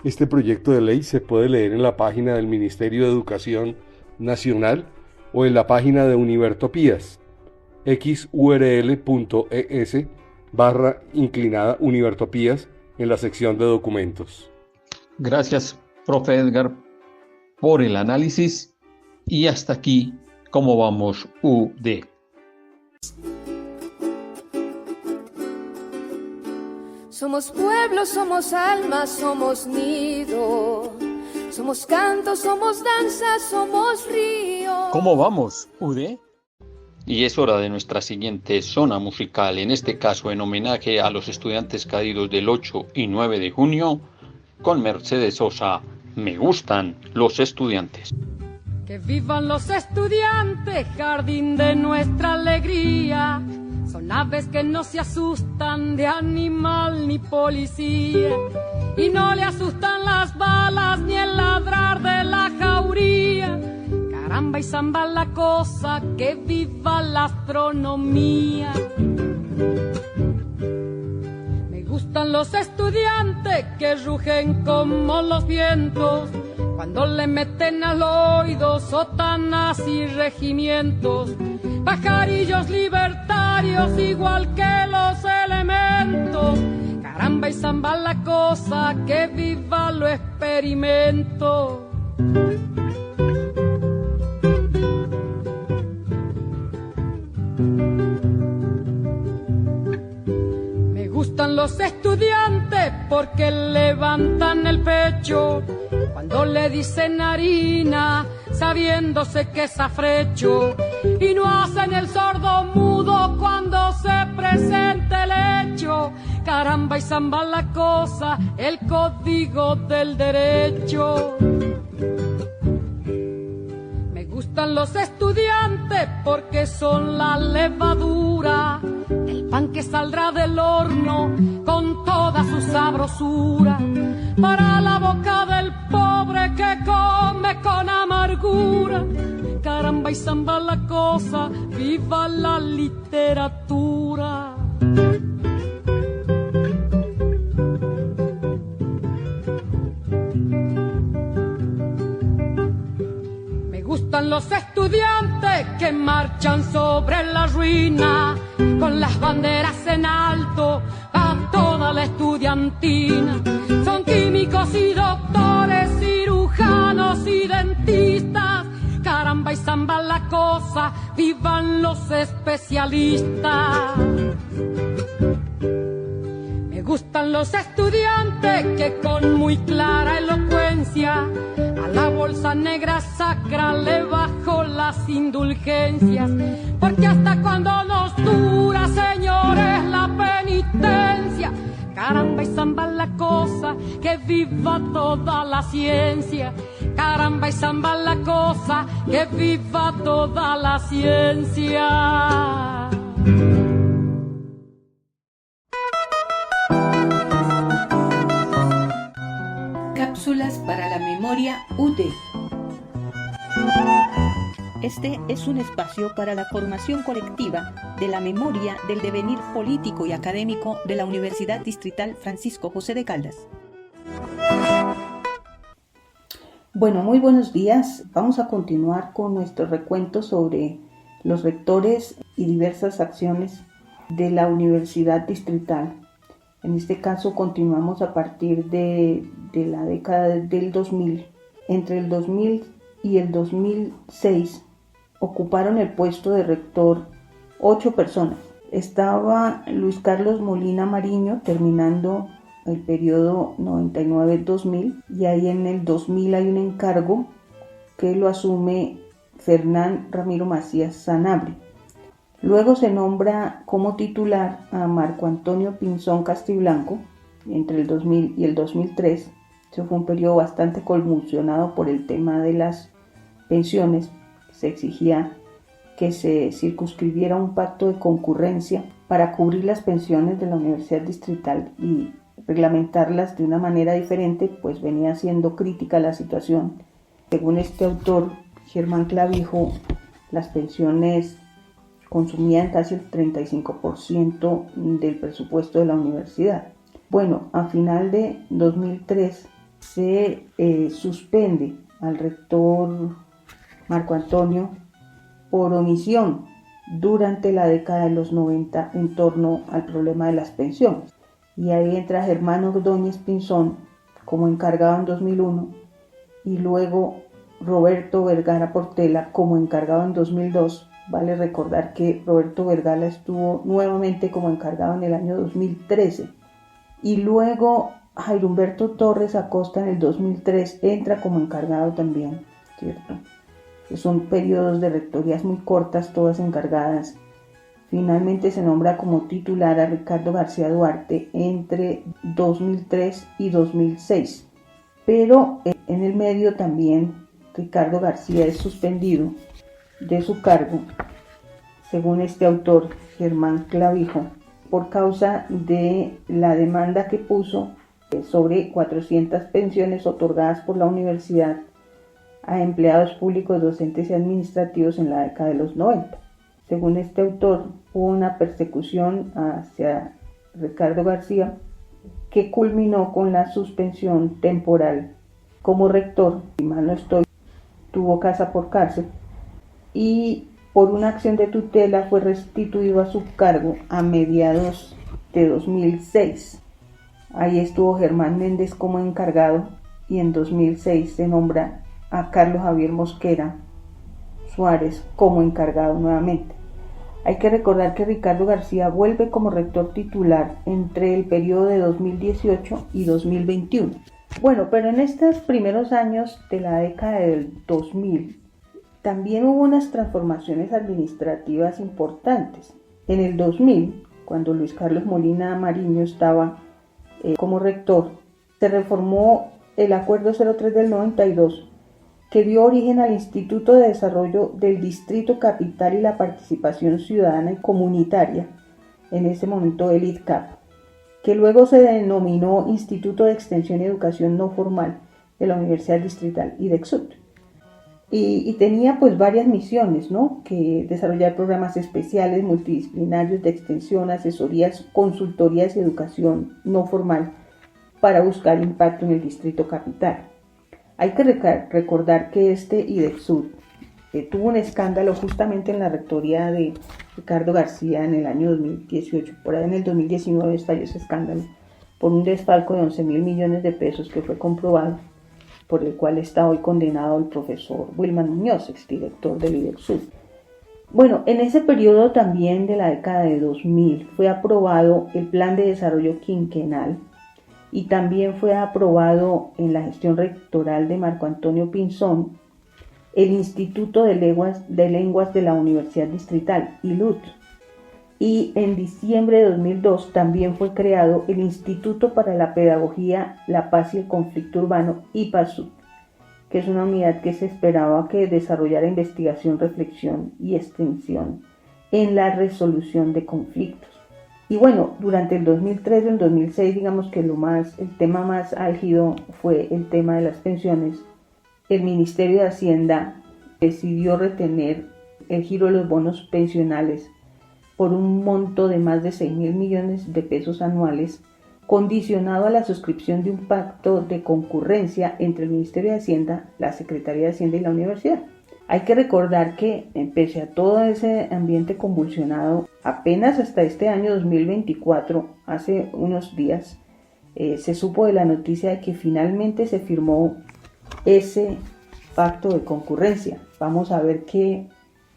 K: Este proyecto de ley se puede leer en la página del Ministerio de Educación Nacional o en la página de Univertopías, xurl.es/Univertopías en la sección de documentos.
D: Gracias, profe Edgar, por el análisis Y hasta aquí, ¿cómo vamos, UD?
J: Somos pueblo, somos alma, somos nido. Somos canto, somos danza, somos río.
D: ¿Cómo vamos, UD? Y es hora de nuestra siguiente zona musical, en este caso en homenaje a los estudiantes caídos del 8 y 9 de junio, con Mercedes Sosa, Me gustan los estudiantes.
L: Que vivan los estudiantes, jardín de nuestra alegría. Son aves que no se asustan de animal ni policía. Y no le asustan las balas ni el ladrar de la jauría. Caramba y zamba la cosa, que viva la astronomía. Me gustan los estudiantes que rugen como los vientos, cuando le meten al oído sotanas y regimientos. Pajarillos libertarios igual que los elementos. Caramba y zamba la cosa, que viva lo experimento. Me gustan los estudiantes porque levantan el pecho cuando le dicen harina, sabiéndose que es afrecho, y no hacen el sordo mudo cuando se presenta el hecho. Caramba y zamba la cosa, el código del derecho. Me gustan los estudiantes porque son la levadura, el pan que saldrá del horno con toda su sabrosura, para la boca del pobre que come con amargura. Caramba y zamba la cosa, viva la literatura. Me gustan los estudiantes que marchan sobre la ruina, con las banderas en alto a toda la estudiantina. Son químicos y doctores, cirujanos y dentistas. Caramba y zamba la cosa, vivan los especialistas. Me gustan los estudiantes que con muy clara elocuencia a la bolsa negra sacra le bajo las indulgencias, porque hasta cuando nos dura, señores, la penitencia. Caramba y zamba la cosa, que viva toda la ciencia. Caramba y zamba la cosa, que viva toda la ciencia.
M: Cápsulas para la memoria UD. Este es un espacio para la formación colectiva de la memoria del devenir político y académico de la Universidad Distrital Francisco José de Caldas.
N: Bueno, muy buenos días. Vamos a continuar con nuestro recuento sobre los rectores y diversas acciones de la Universidad Distrital. En este caso continuamos a partir de la década del 2000. Entre el 2000 y el 2006 ocuparon el puesto de rector 8 personas. Estaba Luis Carlos Molina Mariño, terminando el periodo 99-2000, y ahí en el 2000 hay un encargo que lo asume Fernán Ramiro Macías Sanabria. Luego se nombra como titular a Marco Antonio Pinzón Castiblanco entre el 2000 y el 2003. Eso fue un periodo bastante convulsionado por el tema de las pensiones. Se exigía que se circunscribiera un pacto de concurrencia para cubrir las pensiones de la Universidad Distrital y reglamentarlas de una manera diferente, pues venía siendo crítica la situación. Según este autor, Germán Clavijo, las pensiones consumían casi el 35% del presupuesto de la universidad. Bueno, a final de 2003 se suspende al rector Marco Antonio por omisión durante la década de los 90 en torno al problema de las pensiones. Y ahí entra Germán Ordóñez Pinzón como encargado en 2001 y luego Roberto Vergara Portela como encargado en 2002. Vale recordar que Roberto Vergara estuvo nuevamente como encargado en el año 2013. Y luego Jairo Humberto Torres Acosta en el 2003 entra como encargado también, ¿cierto? Son periodos de rectorías muy cortas, todas encargadas. Finalmente se nombra como titular a Ricardo García Duarte entre 2003 y 2006. Pero en el medio también Ricardo García es suspendido de su cargo, según este autor, Germán Clavijo, por causa de la demanda que puso sobre 400 pensiones otorgadas por la universidad a empleados públicos, docentes y administrativos en la década de los 90. Según este autor, hubo una persecución hacia Ricardo García que culminó con la suspensión temporal como rector, si mal no estoy, tuvo casa por cárcel y por una acción de tutela fue restituido a su cargo a mediados de 2006. Ahí estuvo Germán Méndez como encargado y en 2006 se nombra a Carlos Javier Mosquera Suárez como encargado nuevamente. Hay que recordar que Ricardo García vuelve como rector titular entre el periodo de 2018 y 2021. Bueno, pero en estos primeros años de la década del 2000 también hubo unas transformaciones administrativas importantes. En el 2000, cuando Luis Carlos Molina Mariño estaba como rector, se reformó el Acuerdo 03 del 92, que dio origen al Instituto de Desarrollo del Distrito Capital y la Participación Ciudadana y Comunitaria, en ese momento el IDCAP, que luego se denominó Instituto de Extensión y Educación No Formal de la Universidad Distrital, IDEXUT. Y tenía pues varias misiones, ¿no? Que desarrollar programas especiales multidisciplinarios de extensión, asesorías, consultorías y educación no formal para buscar impacto en el Distrito Capital. Hay que recordar que este IDEXUT tuvo un escándalo justamente en la rectoría de Ricardo García en el año 2018. Por ahí en el 2019 estalló ese escándalo por un desfalco de 11.000 millones de pesos que fue comprobado, por el cual está hoy condenado el profesor Wilman Muñoz, exdirector del IDEXUT. Bueno, en ese periodo también de la década de 2000 fue aprobado el Plan de Desarrollo Quinquenal y también fue aprobado en la gestión rectoral de Marco Antonio Pinzón el Instituto de Lenguas de la Universidad Distrital, ILUT. Y en diciembre de 2002 también fue creado el Instituto para la Pedagogía, la Paz y el Conflicto Urbano, IPASUT, que es una unidad que se esperaba que desarrollara investigación, reflexión y extensión en la resolución de conflictos. Y bueno, durante el 2003 y el 2006, digamos que el tema más álgido fue el tema de las pensiones. El Ministerio de Hacienda decidió retener el giro de los bonos pensionales por un monto de más de 6.000 millones de pesos anuales, condicionado a la suscripción de un pacto de concurrencia entre el Ministerio de Hacienda, la Secretaría de Hacienda y la universidad. Hay que recordar que, pese a todo ese ambiente convulsionado, apenas hasta este año 2024, hace unos días, se supo de la noticia de que finalmente se firmó ese pacto de concurrencia. Vamos a ver qué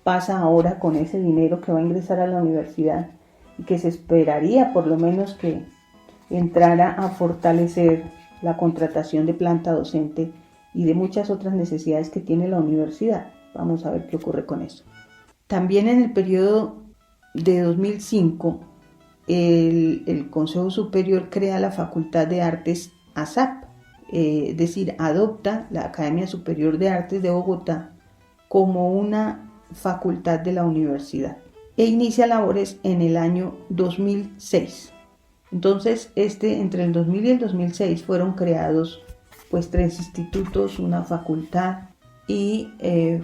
N: pasa ahora con ese dinero que va a ingresar a la universidad y que se esperaría por lo menos que entrara a fortalecer la contratación de planta docente y de muchas otras necesidades que tiene la universidad. Vamos a ver qué ocurre con eso. También en el periodo de 2005, el Consejo Superior crea la Facultad de Artes ASAP, es decir, adopta la Academia Superior de Artes de Bogotá como una facultad de la universidad e inicia labores en el año 2006. Entonces, entre el 2000 y el 2006 fueron creados pues 3 institutos, una facultad y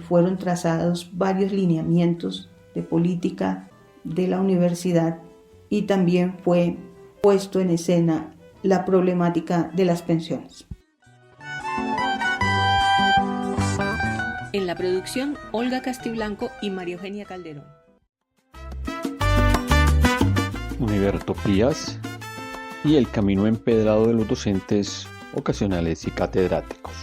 N: fueron trazados varios lineamientos de política de la universidad y también fue puesto en escena la problemática de las pensiones.
M: En la producción, Olga Castiblanco y María Eugenia Calderón.
D: Univertopías y el camino empedrado de los docentes ocasionales y catedráticos.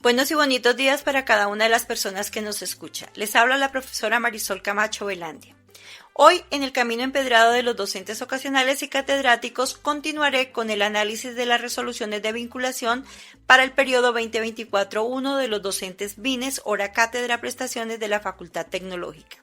O: Buenos y bonitos días para cada una de las personas que nos escucha. Les habla la profesora Marisol Camacho Velandia. Hoy, en el camino empedrado de los docentes ocasionales y catedráticos, continuaré con el análisis de las resoluciones de vinculación para el periodo 2024-1 de los docentes BINES, hora cátedra, prestaciones de la Facultad Tecnológica.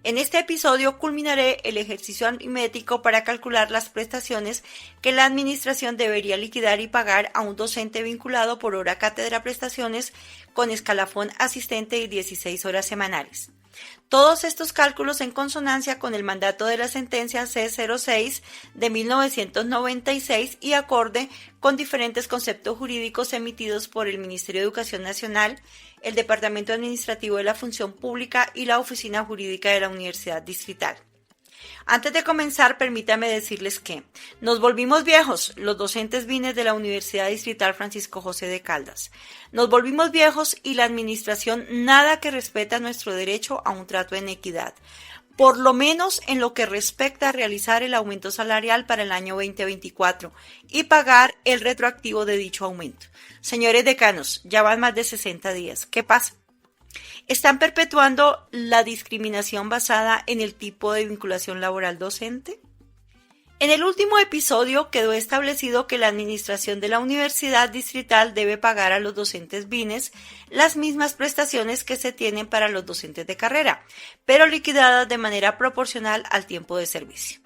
O: En este episodio culminaré el ejercicio aritmético para calcular las prestaciones que la administración debería liquidar y pagar a un docente vinculado por hora cátedra prestaciones con escalafón asistente y 16 horas semanales. Todos estos cálculos en consonancia con el mandato de la sentencia C06 de 1996 y acorde con diferentes conceptos jurídicos emitidos por el Ministerio de Educación Nacional, el Departamento Administrativo de la Función Pública y la Oficina Jurídica de la Universidad Distrital. Antes de comenzar, permítame decirles que nos volvimos viejos, los docentes BINES de la Universidad Distrital Francisco José de Caldas. Nos volvimos viejos y la administración nada que respeta nuestro derecho a un trato en equidad, por lo menos en lo que respecta a realizar el aumento salarial para el año 2024 y pagar el retroactivo de dicho aumento. Señores decanos, ya van más de 60 días. ¿Qué pasa? ¿Están perpetuando la discriminación basada en el tipo de vinculación laboral docente? En el último episodio quedó establecido que la administración de la Universidad Distrital debe pagar a los docentes BINES las mismas prestaciones que se tienen para los docentes de carrera, pero liquidadas de manera proporcional al tiempo de servicio.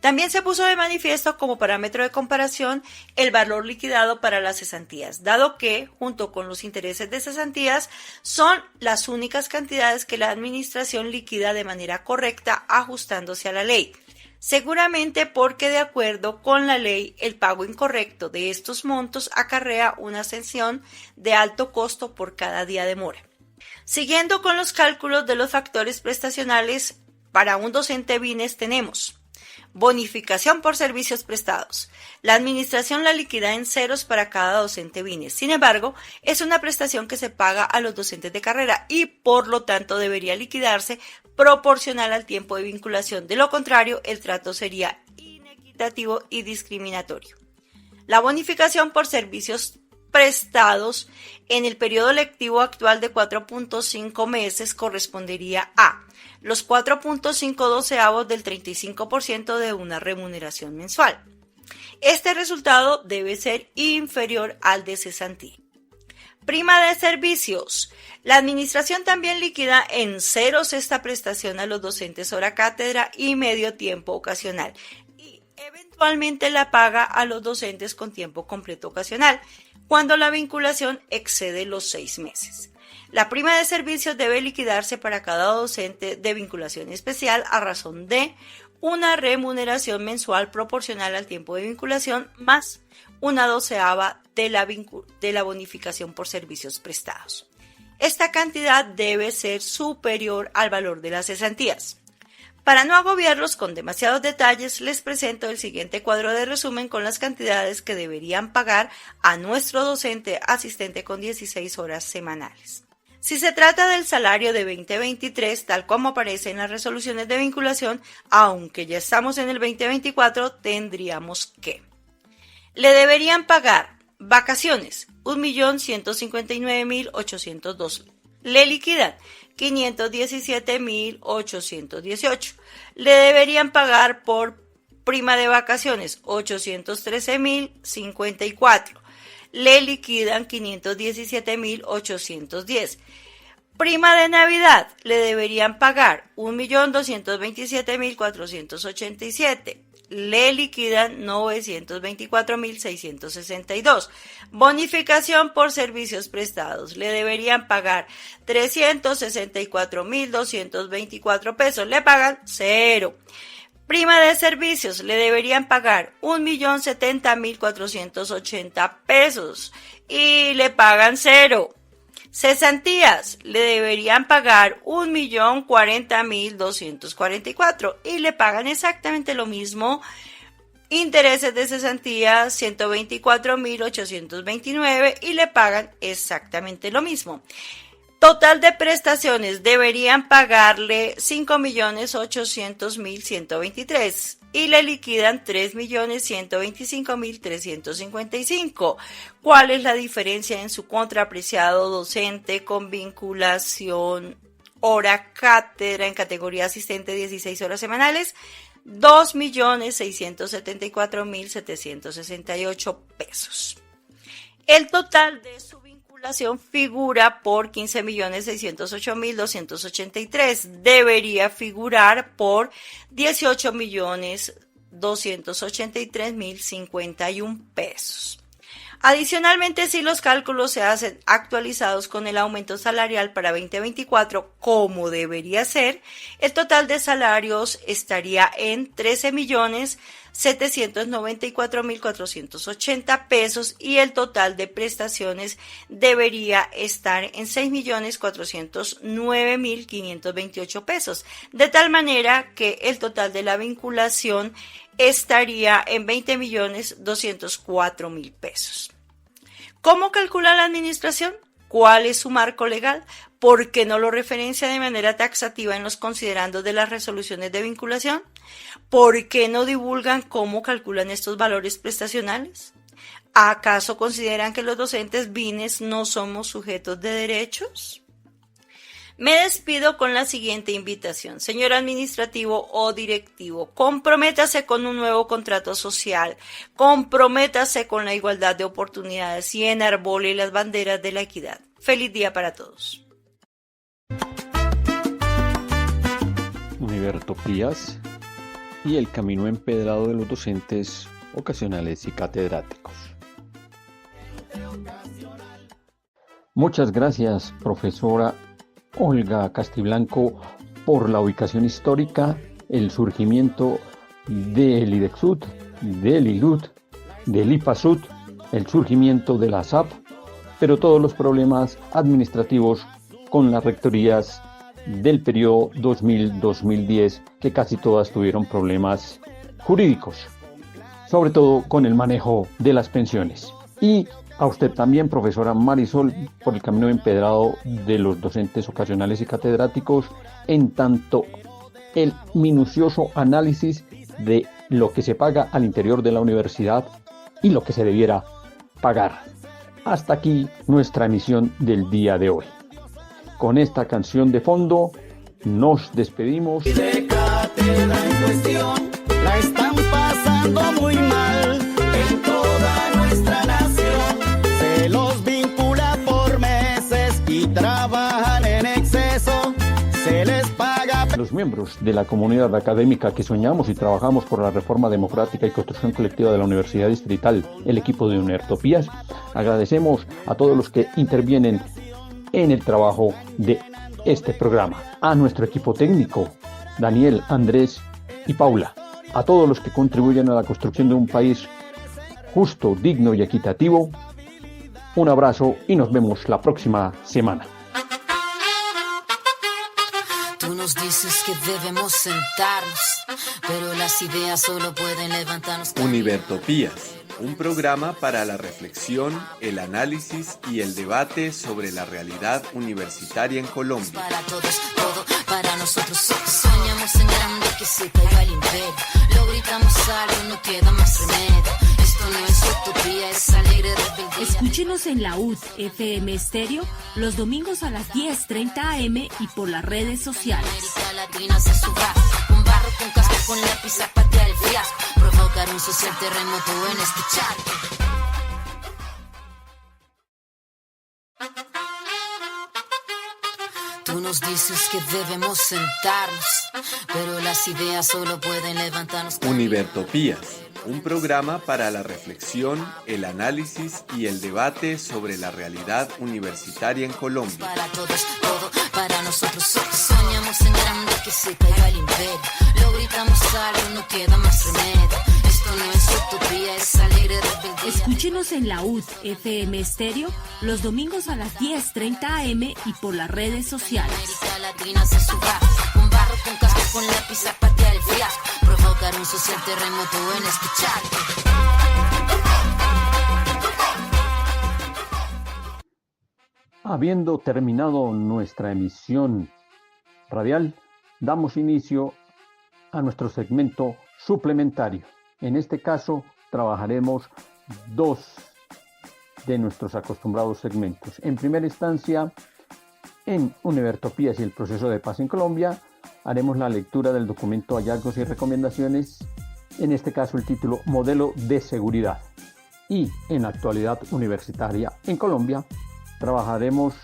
O: También se puso de manifiesto como parámetro de comparación el valor liquidado para las cesantías, dado que, junto con los intereses de cesantías, son las únicas cantidades que la administración liquida de manera correcta ajustándose a la ley. Seguramente porque de acuerdo con la ley, el pago incorrecto de estos montos acarrea una sanción de alto costo por cada día de mora. Siguiendo con los cálculos de los factores prestacionales, para un docente BINES tenemos bonificación por servicios prestados. La administración la liquida en ceros para cada docente BINES. Sin embargo, es una prestación que se paga a los docentes de carrera y por lo tanto debería liquidarse proporcional al tiempo de vinculación. De lo contrario, el trato sería inequitativo y discriminatorio. La bonificación por servicios prestados en el periodo lectivo actual de 4.5 meses correspondería a los 4.5/12 del 35% de una remuneración mensual. Este resultado debe ser inferior al de cesantía. Prima de servicios. La administración también liquida en ceros esta prestación a los docentes hora cátedra y medio tiempo ocasional y eventualmente la paga a los docentes con tiempo completo ocasional cuando la vinculación excede los 6 meses. La prima de servicios debe liquidarse para cada docente de vinculación especial a razón de una remuneración mensual proporcional al tiempo de vinculación más 1/12 de la bonificación por servicios prestados. Esta cantidad debe ser superior al valor de las cesantías. Para no agobiarlos con demasiados detalles, les presento el siguiente cuadro de resumen con las cantidades que deberían pagar a nuestro docente asistente con 16 horas semanales. Si se trata del salario de 2023, tal como aparece en las resoluciones de vinculación, aunque ya estamos en el 2024, tendríamos que le deberían pagar vacaciones, 1.159.802. Le liquidan 517.818. Le deberían pagar por prima de vacaciones, 813.054. Le liquidan 517.810. Prima de Navidad, le deberían pagar 1.227.487. Le liquidan 924.662. Bonificación por servicios prestados, le deberían pagar 364.224 pesos. Le pagan 0. Prima de servicios, le deberían pagar 1.070.480 pesos y le pagan 0. Cesantías, le deberían pagar 1.040.244 y le pagan exactamente lo mismo. Intereses de cesantía, 124.829 y le pagan exactamente lo mismo. Total de prestaciones deberían pagarle 5.800.123 y le liquidan 3.125.355. ¿Cuál es la diferencia en su contrapreciado docente con vinculación hora cátedra en categoría asistente 16 horas semanales? 2.674.768 pesos. El total de su vinculación figura por 15.608.283. Debería figurar por 18.283.051 pesos. Adicionalmente, si los cálculos se hacen actualizados con el aumento salarial para 2024, como debería ser, el total de salarios estaría en 13.794.480 pesos y el total de prestaciones debería estar en 6.409.528 pesos, de tal manera que el total de la vinculación estaría en 20.204.000 pesos. ¿Cómo calcula la administración? ¿Cuál es su marco legal? ¿Por qué no lo referencia de manera taxativa en los considerandos de las resoluciones de vinculación? ¿Por qué no divulgan cómo calculan estos valores prestacionales? ¿Acaso consideran que los docentes BINES no somos sujetos de derechos? Me despido con la siguiente invitación. Señor administrativo o directivo, comprométase con un nuevo contrato social, comprométase con la igualdad de oportunidades y enarbole las banderas de la equidad. Feliz día para todos.
D: Univertopías y el camino empedrado de los docentes ocasionales y catedráticos. Muchas gracias, profesora Olga Castiblanco, por la ubicación histórica, el surgimiento del IDEXUD, del ILUD, del IPASUD, el surgimiento de la SAP, pero todos los problemas administrativos con las rectorías del periodo 2000-2010, que casi todas tuvieron problemas jurídicos, sobre todo con el manejo de las pensiones. Y a usted también, profesora Marisol, por el camino empedrado de los docentes ocasionales y catedráticos, en tanto el minucioso análisis de lo que se paga al interior de la universidad y lo que se debiera pagar. Hasta aquí nuestra emisión del día de hoy. Con esta canción de fondo nos despedimos.
E: De cátedra en cuestión, la están pasando muy mal en toda nuestra nación. Se los vincula por meses y trabajan en exceso. Se les paga.
D: Los miembros de la comunidad académica que soñamos y trabajamos por la reforma democrática y construcción colectiva de la Universidad Distrital, el equipo de Univertopías, agradecemos a todos los que intervienen en el trabajo de este programa, a nuestro equipo técnico, Daniel, Andrés y Paula, a todos los que contribuyen a la construcción de un país justo, digno y equitativo. Un abrazo y nos vemos la próxima semana.
A: Tú nos dices que debemos sentarnos, pero las ideas solo pueden levantarnos.
B: Univertopías, un programa para la reflexión, el análisis y el debate sobre la realidad universitaria en Colombia.
A: Para todos, todo para nosotros. Soñamos en grande, que se caiga el imperio. Lo gritamos algo, no queda más remedio. Esto no es utopía, es alegre rebeldía.
C: Escúchenos en la UD FM Estéreo los domingos a las 10:30 am y por las redes sociales.
A: América Latina se suba, con barro, con casco, con lápiz a patear el fiasco. Provocar un social terremoto en este charco. Tú nos dices que debemos sentarnos, pero las ideas solo pueden levantarnos.
B: Univertopías, un programa para la reflexión, el análisis y el debate sobre la realidad universitaria en Colombia.
A: Para todos, todo para nosotros. Soñamos en grande, que se caiga el imperio. Lo gritamos algo, no queda más remedio. Esto no es utopía, es alegre rebeldía.
C: Escúchenos en la UD FM Estéreo los domingos a las 10:30 am y por las redes sociales.
A: América Latina se suba, con barro, con casco, con lápiz a patear el fiasco. Provocar un social terremoto en este charco.
D: Habiendo terminado nuestra emisión radial, damos inicio a nuestro segmento suplementario. En este caso, trabajaremos dos de nuestros acostumbrados segmentos. En primera instancia, en Univertopías y el proceso de paz en Colombia, haremos la lectura del documento Hallazgos y Recomendaciones, en este caso el título Modelo de Seguridad. Y en Actualidad Universitaria en Colombia, trabajaremos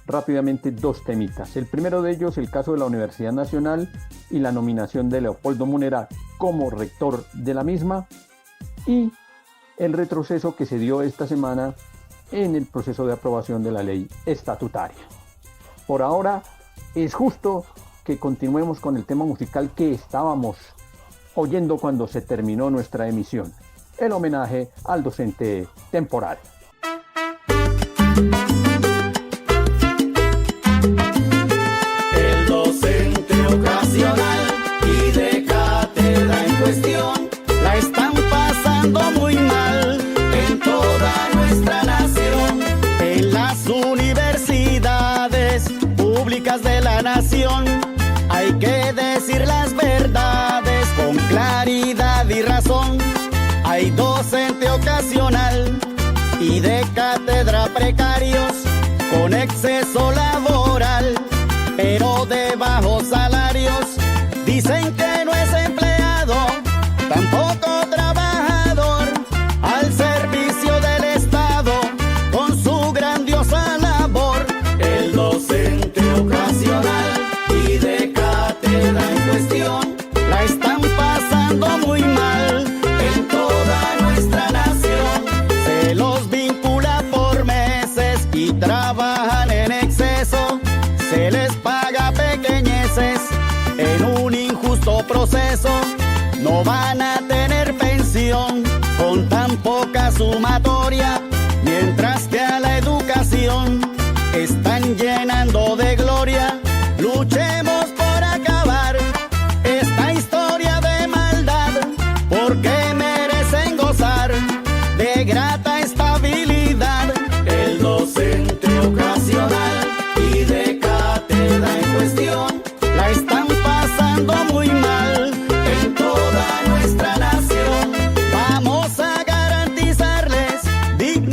D: rápidamente dos temitas. El primero de ellos, el caso de la Universidad Nacional y la nominación de Leopoldo Munera como rector de la misma, y el retroceso que se dio esta semana en el proceso de aprobación de la ley estatutaria. Por ahora es justo que continuemos con el tema musical que estábamos oyendo cuando se terminó nuestra emisión, el homenaje al docente temporal.
E: El docente ocasional y de cátedra en cuestión la están pasando muy mal en toda nuestra nación. En las universidades públicas de la nación hay que decir las verdades con claridad y razón. Hay docente ocasional y de cátedra precarios con exceso laboral, pero de bajos salarios. Dicen que no es empleado, tampoco trabajador, al servicio del Estado con su grandiosa labor. El docente ocasional y de cátedra en cuestión la están pasando muy mal en toda nuestra nación. Se los vincula por meses y trabajan en exceso. Se les paga pequeñeces en un injusto proceso. No van a tener pensión con tan poca sumatoria, mientras que a la educación están llenando de gloria. Luchemos por acabar esta historia de maldad, porque merecen gozar de grata estabilidad. El docente ocasional y de cátedra en cuestión la están pasando muy mal en toda nuestra nación. Vamos a garantizarles dignidad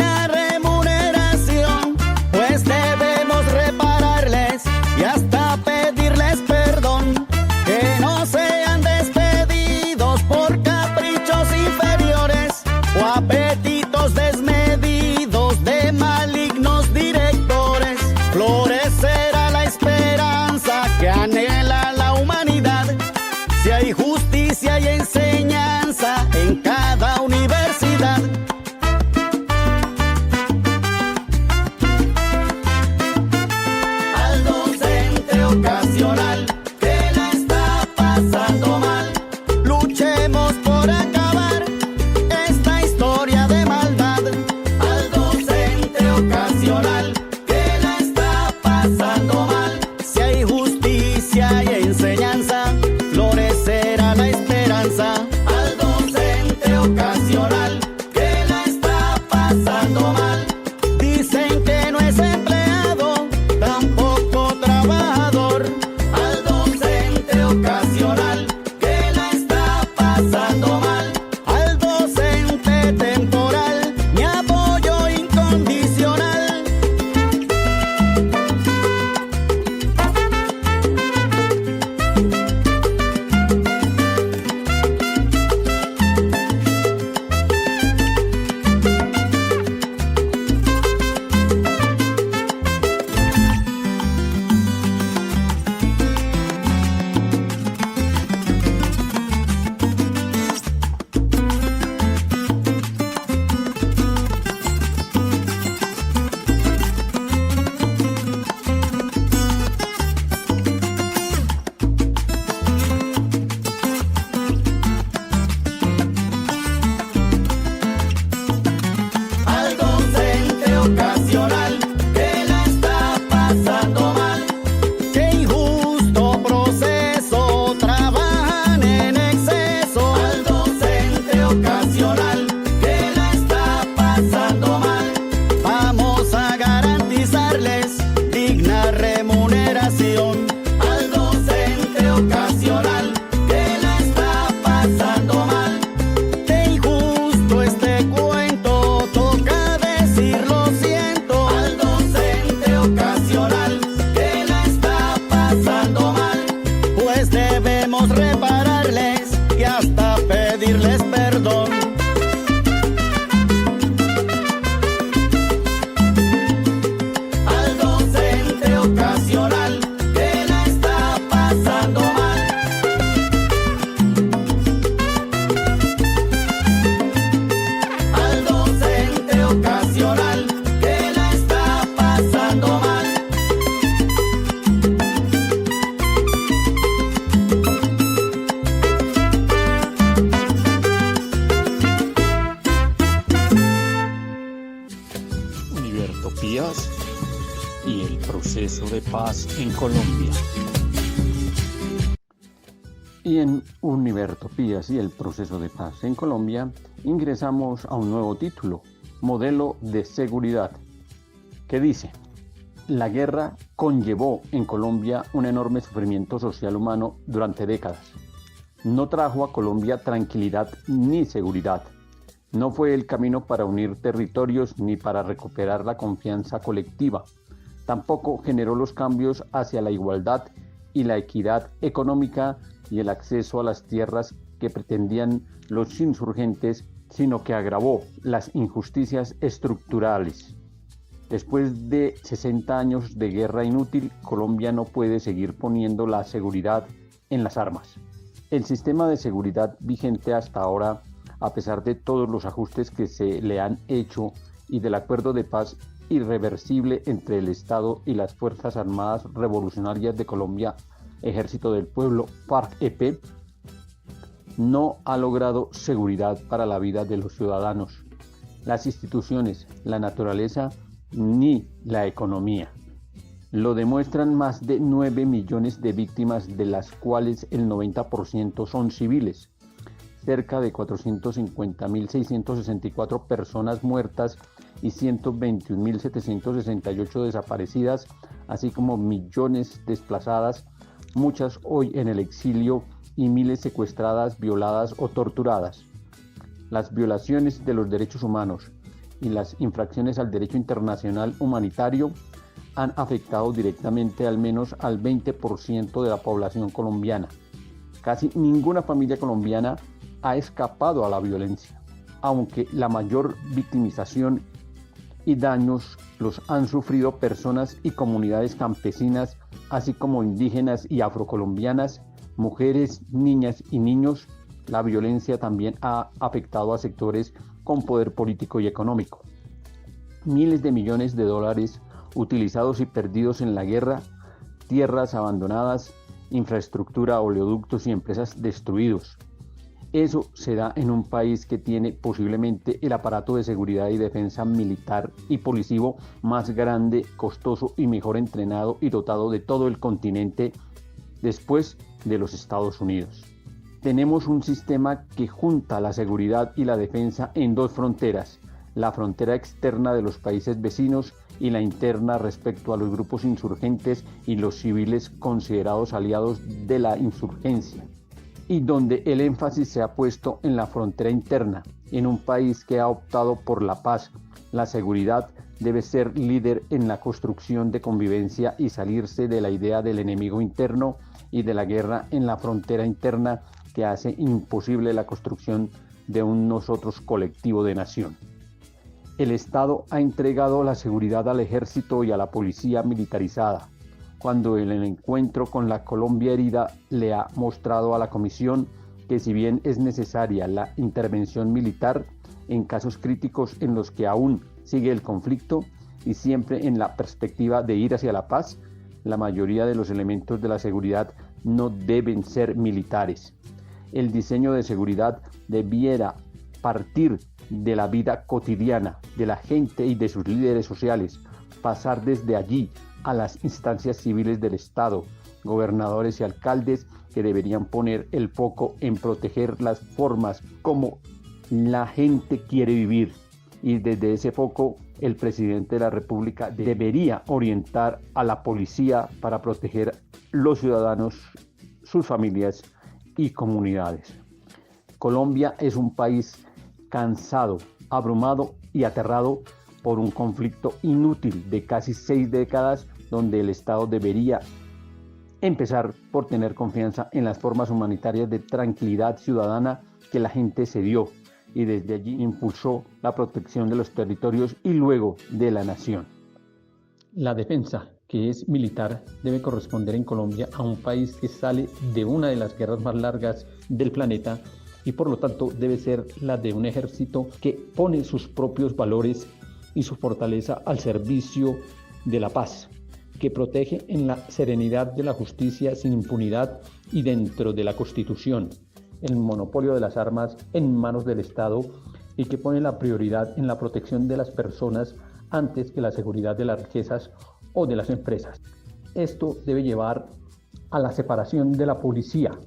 E: pues debemos repararles y hasta pedirles perdón. Al docente ocasional que la está pasando mal, al docente ocasional que la está pasando mal.
D: Univertopías y el proceso de paz en Colombia. Y en Univertopías y el proceso de paz en Colombia ingresamos a un nuevo título, Modelo de Seguridad, que dice: la guerra conllevó en Colombia un enorme sufrimiento social humano durante décadas. No trajo a Colombia tranquilidad ni seguridad. No fue el camino para unir territorios ni para recuperar la confianza colectiva. Tampoco generó los cambios hacia la igualdad y la equidad económica y el acceso a las tierras que pretendían los insurgentes, sino que agravó las injusticias estructurales. Después de 60 años de guerra inútil, Colombia no puede seguir poniendo la seguridad en las armas. El sistema de seguridad vigente hasta ahora, a pesar de todos los ajustes que se le han hecho y del acuerdo de paz irreversible entre el Estado y las Fuerzas Armadas Revolucionarias de Colombia, Ejército del Pueblo, FARC-EP, no ha logrado seguridad para la vida de los ciudadanos, las instituciones, la naturaleza ni la economía. Lo demuestran más de 9 millones de víctimas, de las cuales el 90% son civiles. Cerca de 450.664 personas muertas y 121.768 desaparecidas, así como millones desplazadas, muchas hoy en el exilio y miles secuestradas, violadas o torturadas. Las violaciones de los derechos humanos y las infracciones al derecho internacional humanitario han afectado directamente al menos al 20% de la población colombiana. Casi ninguna familia colombiana ha escapado a la violencia, aunque la mayor victimización y daños los han sufrido personas y comunidades campesinas, así como indígenas y afrocolombianas, mujeres, niñas y niños. La violencia también ha afectado a sectores con poder político y económico. Miles de millones de dólares utilizados y perdidos en la guerra, tierras abandonadas, infraestructura, oleoductos y empresas destruidos. Eso se da en un país que tiene posiblemente el aparato de seguridad y defensa militar y policivo más grande, costoso y mejor entrenado y dotado de todo el continente después de los Estados Unidos. Tenemos un sistema que junta la seguridad y la defensa en dos fronteras, la frontera externa de los países vecinos y la interna respecto a los grupos insurgentes y los civiles considerados aliados de la insurgencia, y donde el énfasis se ha puesto en la frontera interna. En un país que ha optado por la paz, la seguridad debe ser líder en la construcción de convivencia y salirse de la idea del enemigo interno y de la guerra en la frontera interna, que hace imposible la construcción de un nosotros colectivo de nación. El Estado ha entregado la seguridad al ejército y a la policía militarizada, cuando en el encuentro con la Colombia herida le ha mostrado a la Comisión que, si bien es necesaria la intervención militar en casos críticos en los que aún sigue el conflicto y siempre en la perspectiva de ir hacia la paz, la mayoría de los elementos de la seguridad no deben ser militares. El diseño de seguridad debiera partir de la vida cotidiana de la gente y de sus líderes sociales, pasar desde allí a las instancias civiles del Estado, gobernadores y alcaldes, que deberían poner el foco en proteger las formas como la gente quiere vivir, y desde ese foco el presidente de la República debería orientar a la policía para proteger los ciudadanos, sus familias y comunidades. Colombia es un país cansado, abrumado y aterrado por un conflicto inútil de casi 6 décadas, donde el Estado debería empezar por tener confianza en las formas humanitarias de tranquilidad ciudadana que la gente se dio y desde allí impulsó la protección de los territorios y luego de la nación. La defensa, que es militar, debe corresponder en Colombia a un país que sale de una de las guerras más largas del planeta y por lo tanto debe ser la de un ejército que pone sus propios valores y su fortaleza al servicio de la paz, que protege en la serenidad de la justicia sin impunidad y dentro de la Constitución el monopolio de las armas en manos del Estado y que pone la prioridad en la protección de las personas antes que la seguridad de las riquezas o de las empresas. Esto debe llevar a la separación de la policía,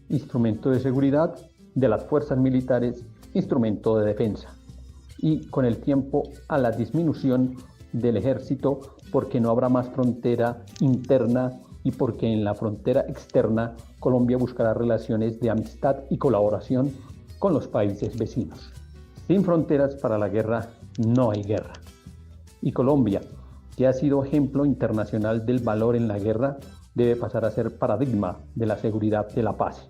D: instrumento de seguridad, de las fuerzas militares, instrumento de defensa, y con el tiempo a la disminución del ejército porque no habrá más frontera interna y porque en la frontera externa Colombia buscará relaciones de amistad y colaboración con los países vecinos. Sin fronteras para la guerra no hay guerra. Y Colombia, que ha sido ejemplo internacional del valor en la guerra, debe pasar a ser paradigma de la seguridad de la paz.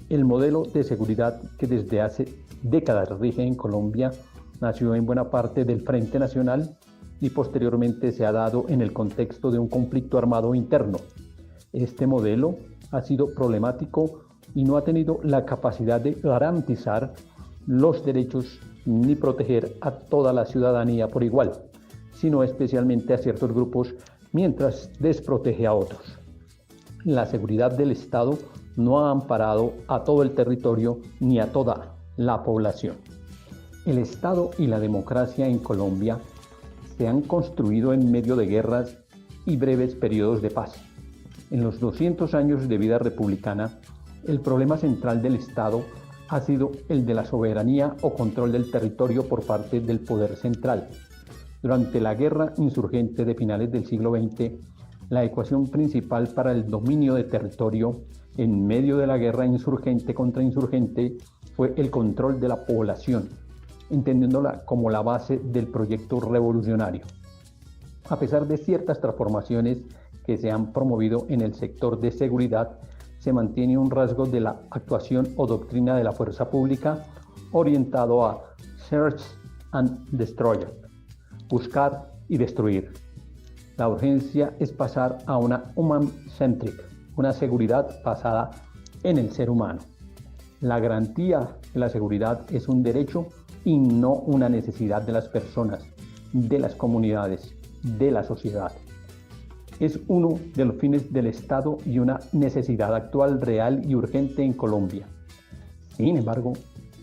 D: El modelo de seguridad que desde hace décadas rige en Colombia nació en buena parte del Frente Nacional y posteriormente se ha dado en el contexto de un conflicto armado interno. Este modelo ha sido problemático y no ha tenido la capacidad de garantizar los derechos ni proteger a toda la ciudadanía por igual, sino especialmente a ciertos grupos mientras desprotege a otros. La seguridad del Estado no ha amparado a todo el territorio ni a toda la población. El Estado y la democracia en Colombia se han construido en medio de guerras y breves periodos de paz. En los 200 años de vida republicana, el problema central del Estado ha sido el de la soberanía o control del territorio por parte del poder central. Durante la guerra insurgente de finales del siglo XX, la ecuación principal para el dominio de territorio en medio de la guerra insurgente contra insurgente fue el control de la población, entendiéndola como la base del proyecto revolucionario. A pesar de ciertas transformaciones que se han promovido en el sector de seguridad, se mantiene un rasgo de la actuación o doctrina de la fuerza pública orientado a search and destroy, buscar y destruir. La urgencia es pasar a una human-centric, una seguridad basada en el ser humano. La garantía de la seguridad es un derecho y no una necesidad de las personas, de las comunidades, de la sociedad. Es uno de los fines del Estado y una necesidad actual, real y urgente en Colombia. Sin embargo,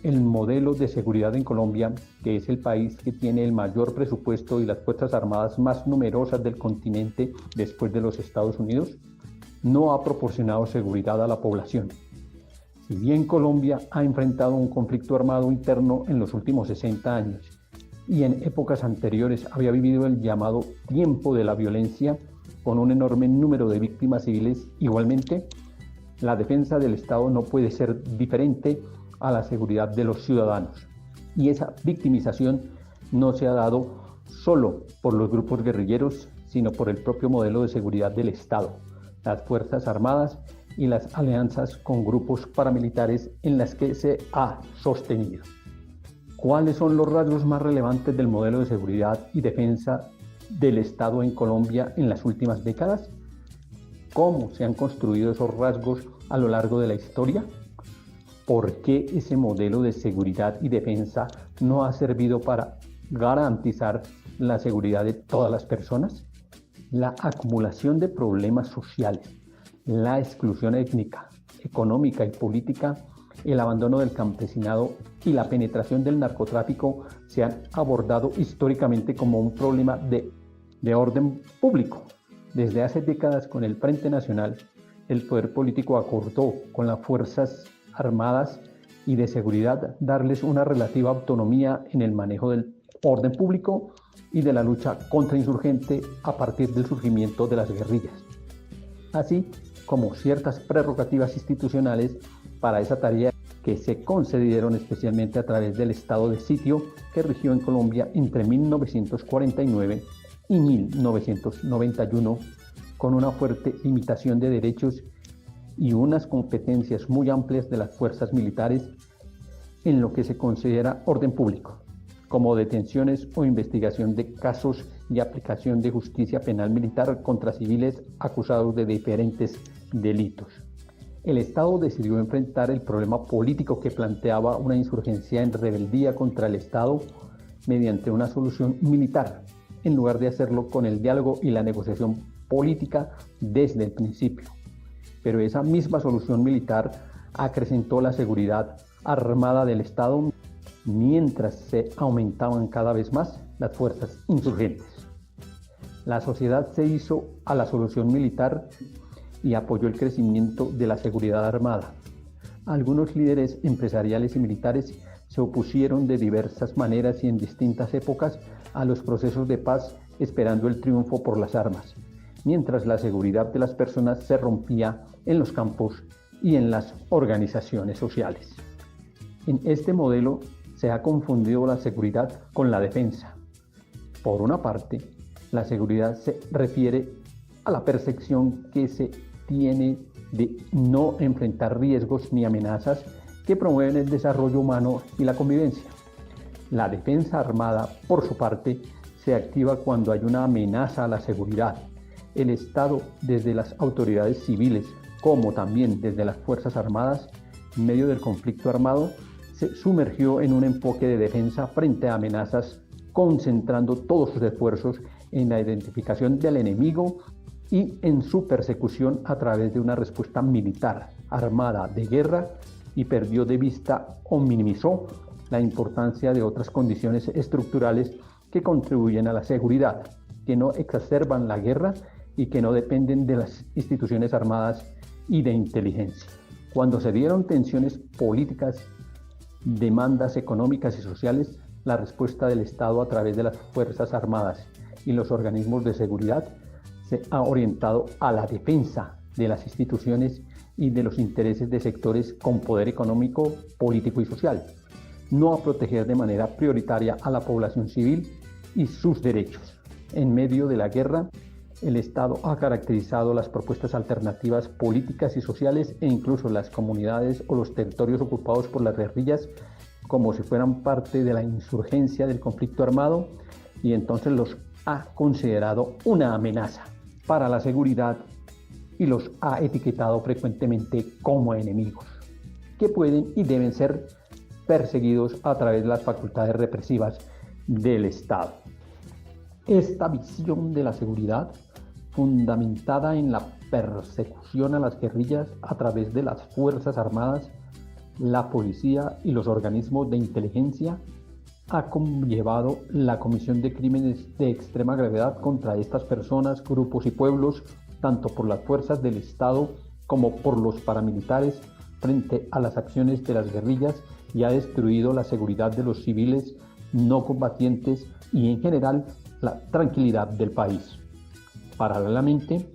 D: el modelo de seguridad en Colombia, que es el país que tiene el mayor presupuesto y las fuerzas armadas más numerosas del continente después de los Estados Unidos, no ha proporcionado seguridad a la población. Si bien Colombia ha enfrentado un conflicto armado interno en los últimos 60 años y en épocas anteriores había vivido el llamado tiempo de la violencia con un enorme número de víctimas civiles, igualmente, la defensa del Estado no puede ser diferente a la seguridad de los ciudadanos. Y esa victimización no se ha dado solo por los grupos guerrilleros, sino por el propio modelo de seguridad del Estado, las Fuerzas Armadas y las alianzas con grupos paramilitares en las que se ha sostenido. ¿Cuáles son los rasgos más relevantes del modelo de seguridad y defensa del Estado en Colombia en las últimas décadas? ¿Cómo se han construido esos rasgos a lo largo de la historia? ¿Por qué ese modelo de seguridad y defensa no ha servido para garantizar la seguridad de todas las personas? La acumulación de problemas sociales, la exclusión étnica, económica y política, el abandono del campesinado y la penetración del narcotráfico se han abordado históricamente como un problema de orden público. Desde hace décadas, con el Frente Nacional, el poder político acordó con las Fuerzas Armadas y de Seguridad darles una relativa autonomía en el manejo del orden público y de la lucha contrainsurgente a partir del surgimiento de las guerrillas, así como ciertas prerrogativas institucionales para esa tarea que se concedieron especialmente a través del estado de sitio que rigió en Colombia entre 1949 y 1991 con una fuerte limitación de derechos y unas competencias muy amplias de las fuerzas militares en lo que se considera orden público, como detenciones o investigación de casos y aplicación de justicia penal militar contra civiles acusados de diferentes delitos. El Estado decidió enfrentar el problema político que planteaba una insurgencia en rebeldía contra el Estado mediante una solución militar, en lugar de hacerlo con el diálogo y la negociación política desde el principio. Pero esa misma solución militar acrecentó la seguridad armada del Estado mientras se aumentaban cada vez más las fuerzas insurgentes. La sociedad se hizo a la solución militar y apoyó el crecimiento de la seguridad armada. Algunos líderes empresariales y militares se opusieron de diversas maneras y en distintas épocas a los procesos de paz, esperando el triunfo por las armas, mientras la seguridad de las personas se rompía en los campos y en las organizaciones sociales. En este modelo se ha confundido la seguridad con la defensa. Por una parte, la seguridad se refiere a la percepción que se tiene de no enfrentar riesgos ni amenazas que promueven el desarrollo humano y la convivencia. La defensa armada, por su parte, se activa cuando hay una amenaza a la seguridad. El Estado, desde las autoridades civiles, como también desde las Fuerzas Armadas, en medio del conflicto armado, se sumergió en un enfoque de defensa frente a amenazas, concentrando todos sus esfuerzos en la identificación del enemigo y en su persecución a través de una respuesta militar, armada, de guerra, y perdió de vista o minimizó la importancia de otras condiciones estructurales que contribuyen a la seguridad, que no exacerban la guerra y que no dependen de las instituciones armadas y de inteligencia. Cuando se dieron tensiones políticas, demandas económicas y sociales, la respuesta del Estado a través de las Fuerzas Armadas y los organismos de seguridad se ha orientado a la defensa de las instituciones y de los intereses de sectores con poder económico, político y social, no a proteger de manera prioritaria a la población civil y sus derechos. En medio de la guerra, el Estado ha caracterizado las propuestas alternativas políticas y sociales e incluso las comunidades o los territorios ocupados por las guerrillas como si fueran parte de la insurgencia del conflicto armado, y entonces los ha considerado una amenaza para la seguridad y los ha etiquetado frecuentemente como enemigos, que pueden y deben ser perseguidos a través de las facultades represivas del Estado. Esta visión de la seguridad, fundamentada en la persecución a las guerrillas a través de las Fuerzas Armadas, la policía y los organismos de inteligencia, ha conllevado la comisión de crímenes de extrema gravedad contra estas personas, grupos y pueblos, tanto por las fuerzas del Estado como por los paramilitares, frente a las acciones de las guerrillas, y ha destruido la seguridad de los civiles no combatientes y en general la tranquilidad del país. Paralelamente,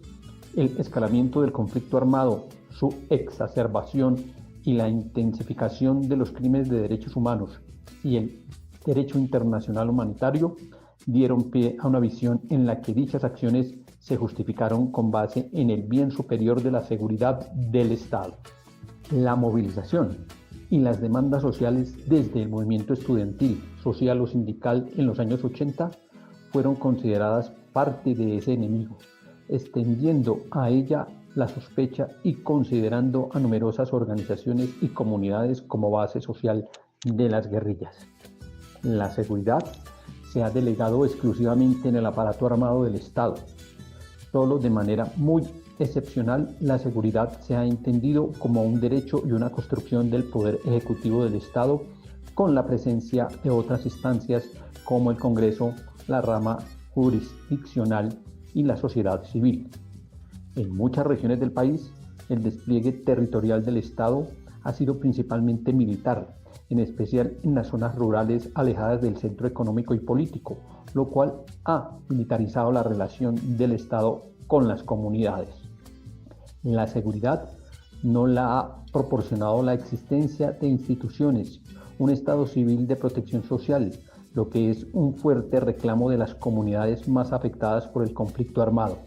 D: el escalamiento del conflicto armado, su exacerbación y la intensificación de los crímenes de derechos humanos y el derecho internacional humanitario dieron pie a una visión en la que dichas acciones se justificaron con base en el bien superior de la seguridad del Estado. La movilización y las demandas sociales desde el movimiento estudiantil, social o sindical en los años 80 fueron consideradas parte de ese enemigo, extendiendo a ella la sospecha y considerando a numerosas organizaciones y comunidades como base social de las guerrillas. La seguridad se ha delegado exclusivamente en el aparato armado del Estado. Solo de manera muy excepcional, la seguridad se ha entendido como un derecho y una construcción del poder ejecutivo del Estado, con la presencia de otras instancias como el Congreso, la rama jurisdiccional y la sociedad civil. En muchas regiones del país, el despliegue territorial del Estado ha sido principalmente militar, en especial en las zonas rurales alejadas del centro económico y político, lo cual ha militarizado la relación del Estado con las comunidades. La seguridad no la ha proporcionado la existencia de instituciones, un Estado civil de protección social, lo que es un fuerte reclamo de las comunidades más afectadas por el conflicto armado.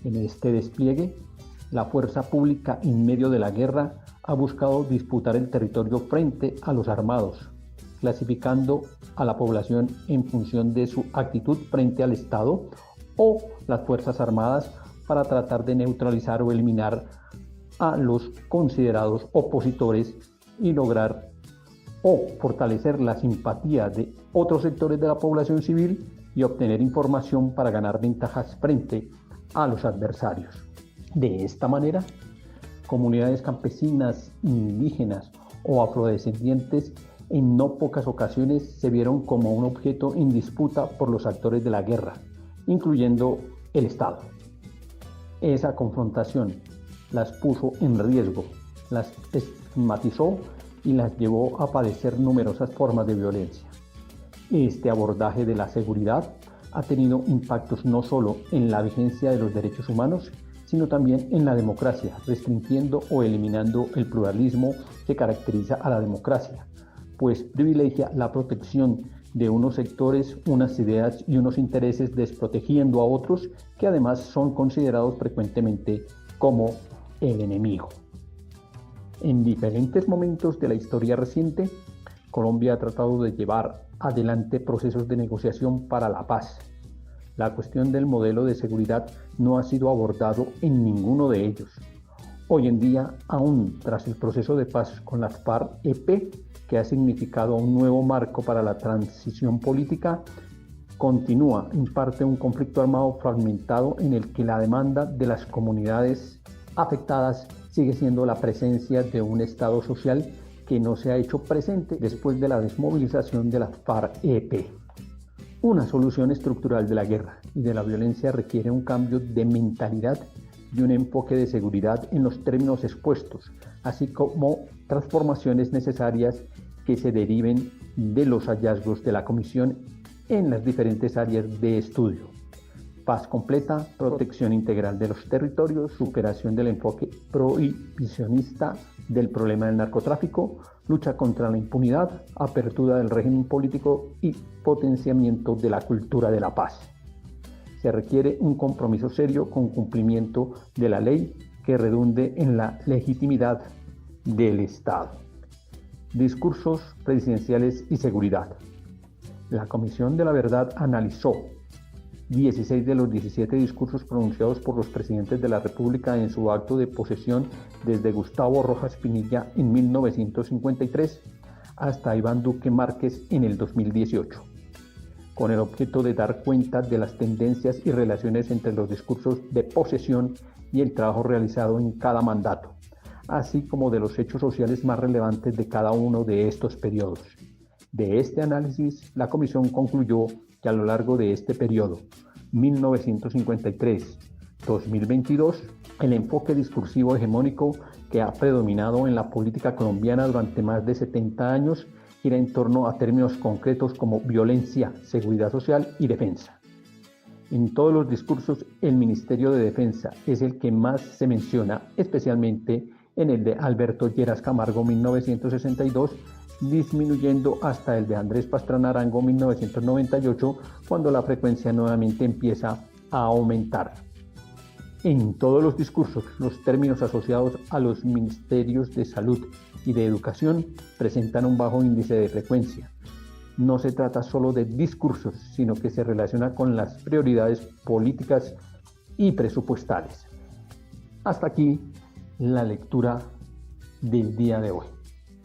D: En este despliegue, la fuerza pública en medio de la guerra ha buscado disputar el territorio frente a los armados, clasificando a la población en función de su actitud frente al Estado o las Fuerzas Armadas para tratar de neutralizar o eliminar a los considerados opositores y lograr o fortalecer la simpatía de otros sectores de la población civil y obtener información para ganar ventajas frente a los adversarios. De esta manera, comunidades campesinas, indígenas o afrodescendientes en no pocas ocasiones se vieron como un objeto en disputa por los actores de la guerra, incluyendo el Estado. Esa confrontación las puso en riesgo, las estigmatizó y las llevó a padecer numerosas formas de violencia. Este abordaje de la seguridad ha tenido impactos no solo en la vigencia de los derechos humanos, sino también en la democracia, restringiendo o eliminando el pluralismo que caracteriza a la democracia, pues privilegia la protección de unos sectores, unas ideas y unos intereses, desprotegiendo a otros que además son considerados frecuentemente como el enemigo. En diferentes momentos de la historia reciente, Colombia ha tratado de llevar adelante procesos de negociación para la paz. La cuestión del modelo de seguridad no ha sido abordado en ninguno de ellos. Hoy en día, aún tras el proceso de paz con las FARC-EP, que ha significado un nuevo marco para la transición política, continúa en parte un conflicto armado fragmentado en el que la demanda de las comunidades afectadas sigue siendo la presencia de un Estado social que no se ha hecho presente después de la desmovilización de las FARC-EP. Una solución estructural de la guerra y de la violencia requiere un cambio de mentalidad y un enfoque de seguridad en los términos expuestos, así como transformaciones necesarias que se deriven de los hallazgos de la Comisión en las diferentes áreas de estudio: paz completa, protección integral de los territorios, superación del enfoque prohibicionista del problema del narcotráfico, lucha contra la impunidad, apertura del régimen político y potenciamiento de la cultura de la paz. Se requiere un compromiso serio con cumplimiento de la ley que redunde en la legitimidad del Estado. Discursos presidenciales y seguridad. La Comisión de la Verdad analizó 16 de los 17 discursos pronunciados por los presidentes de la República en su acto de posesión desde Gustavo Rojas Pinilla en 1953 hasta Iván Duque Márquez en el 2018, con el objeto de dar cuenta de las tendencias y relaciones entre los discursos de posesión y el trabajo realizado en cada mandato, así como de los hechos sociales más relevantes de cada uno de estos periodos. De este análisis, la Comisión concluyó que a lo largo de este periodo, 1953-2022, el enfoque discursivo hegemónico que ha predominado en la política colombiana durante más de 70 años gira en torno a términos concretos como violencia, seguridad social y defensa. En todos los discursos, el Ministerio de Defensa es el que más se menciona, especialmente en el de Alberto Lleras Camargo, 1962, disminuyendo hasta el de Andrés Pastrana Arango, 1998, cuando la frecuencia nuevamente empieza a aumentar. En todos los discursos, los términos asociados a los ministerios de Salud y de Educación presentan un bajo índice de frecuencia. No se trata solo de discursos, sino que se relaciona con las prioridades políticas y presupuestales. Hasta aquí la lectura del día de hoy.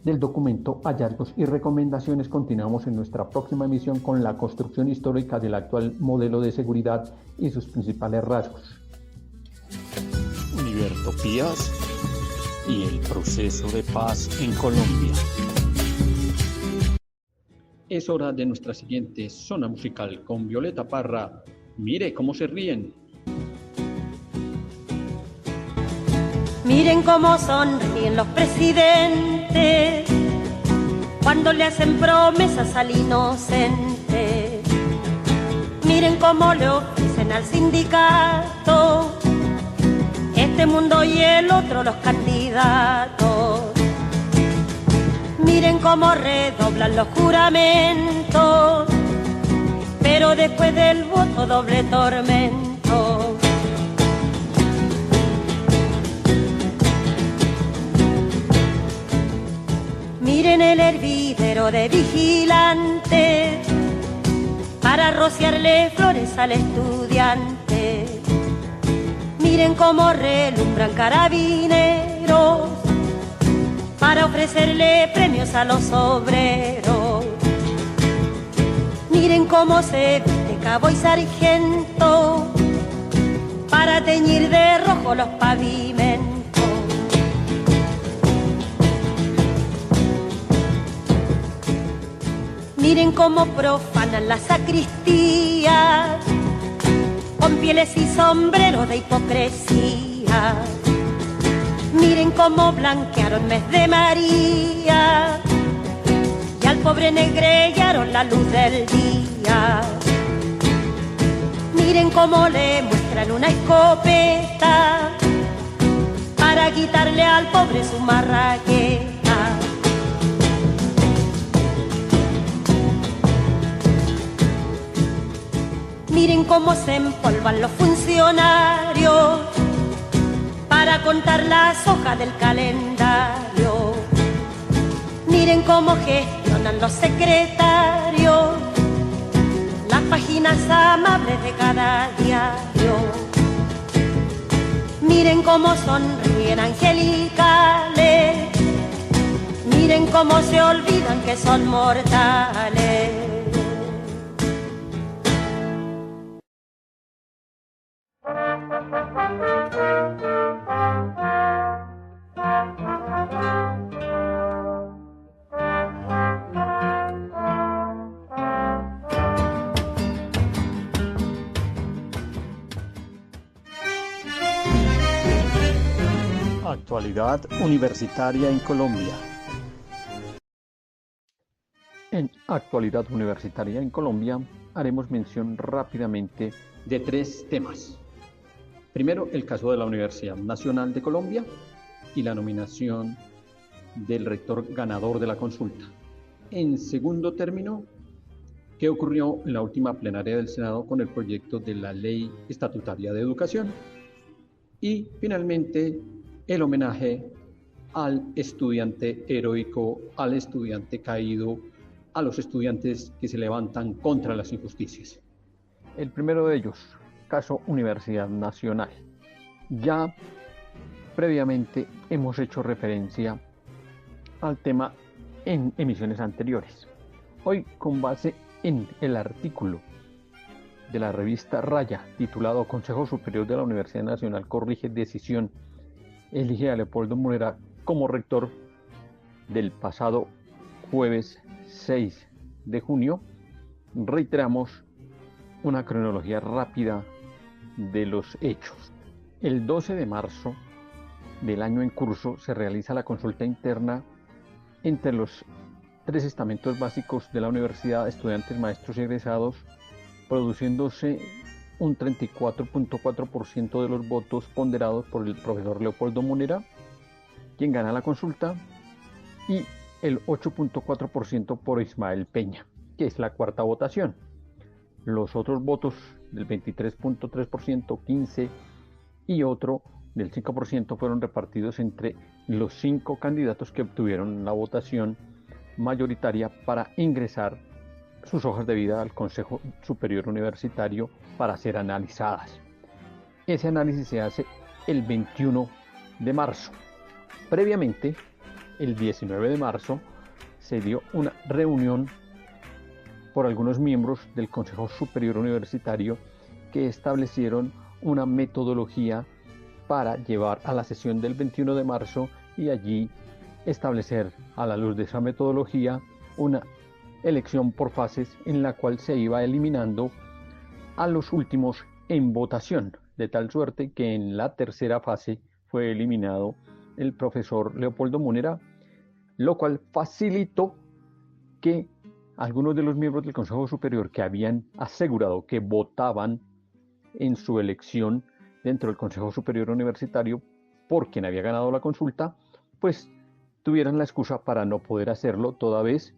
D: Del documento Hallazgos y Recomendaciones continuamos en nuestra próxima emisión con la construcción histórica del actual modelo de seguridad y sus principales rasgos. Univertopías y el proceso de paz en Colombia. Es hora de nuestra siguiente zona musical con Violeta Parra. Mire cómo se ríen.
P: Miren cómo sonríen los presidentes cuando le hacen promesas al inocente. Miren cómo le ofrecen al sindicato este mundo y el otro los candidatos. Miren cómo redoblan los juramentos, pero después del voto doble tormento. hervidero de vigilante para rociarle flores al estudiante. Miren cómo relumbran carabineros para ofrecerle premios a los obreros. Miren cómo se viste cabo y sargento para teñir de rojo los pavimentos. Miren cómo profanan las sacristías con pieles y sombreros de hipocresía. Miren cómo blanquearon mes de María y al pobre negrellaron la luz del día. Miren cómo le muestran una escopeta para quitarle al pobre su marraqueta. Miren cómo se empolvan los funcionarios para contar las hojas del calendario. Miren cómo gestionan los secretarios las páginas amables de cada diario. Miren cómo sonríen angelicales. Miren cómo se olvidan que son mortales.
G: Actualidad universitaria en Colombia.
D: En Actualidad Universitaria en Colombia haremos mención rápidamente de 3 temas. Primero, el caso de la Universidad Nacional de Colombia y la nominación del rector ganador de la consulta. En segundo término, qué ocurrió en la última plenaria del Senado con el proyecto de la Ley Estatutaria de Educación. Y finalmente, el homenaje al estudiante heroico, al estudiante caído, a los estudiantes que se levantan contra las injusticias. El primero de ellos, caso Universidad Nacional. Ya previamente hemos hecho referencia al tema en emisiones anteriores. Hoy, con base en el artículo de la revista Raya, titulado Consejo Superior de la Universidad Nacional corrige decisión, elige a Leopoldo Munera como rector, del pasado jueves 6 de junio, reiteramos una cronología rápida de los hechos. El 12 de marzo del año en curso se realiza la consulta interna entre los 3 estamentos básicos de la universidad, estudiantes, maestros y egresados, produciéndose un 34.4% de los votos ponderados por el profesor Leopoldo Munera, quien gana la consulta, y el 8.4% por Ismael Peña, que es la cuarta votación. Los otros votos del 23.3%, 15% y otro del 5% fueron repartidos entre los 5 candidatos que obtuvieron la votación mayoritaria para ingresar sus hojas de vida al Consejo Superior Universitario para ser analizadas. Ese análisis se hace el 21 de marzo. Previamente, el 19 de marzo, se dio una reunión por algunos miembros del Consejo Superior Universitario que establecieron una metodología para llevar a la sesión del 21 de marzo y allí establecer, a la luz de esa metodología, una elección por fases en la cual se iba eliminando a los últimos en votación, de tal suerte que en la tercera fase fue eliminado el profesor Leopoldo Munera, lo cual facilitó que algunos de los miembros del Consejo Superior que habían asegurado que votaban en su elección dentro del Consejo Superior Universitario por quien había ganado la consulta, pues tuvieran la excusa para no poder hacerlo, toda vez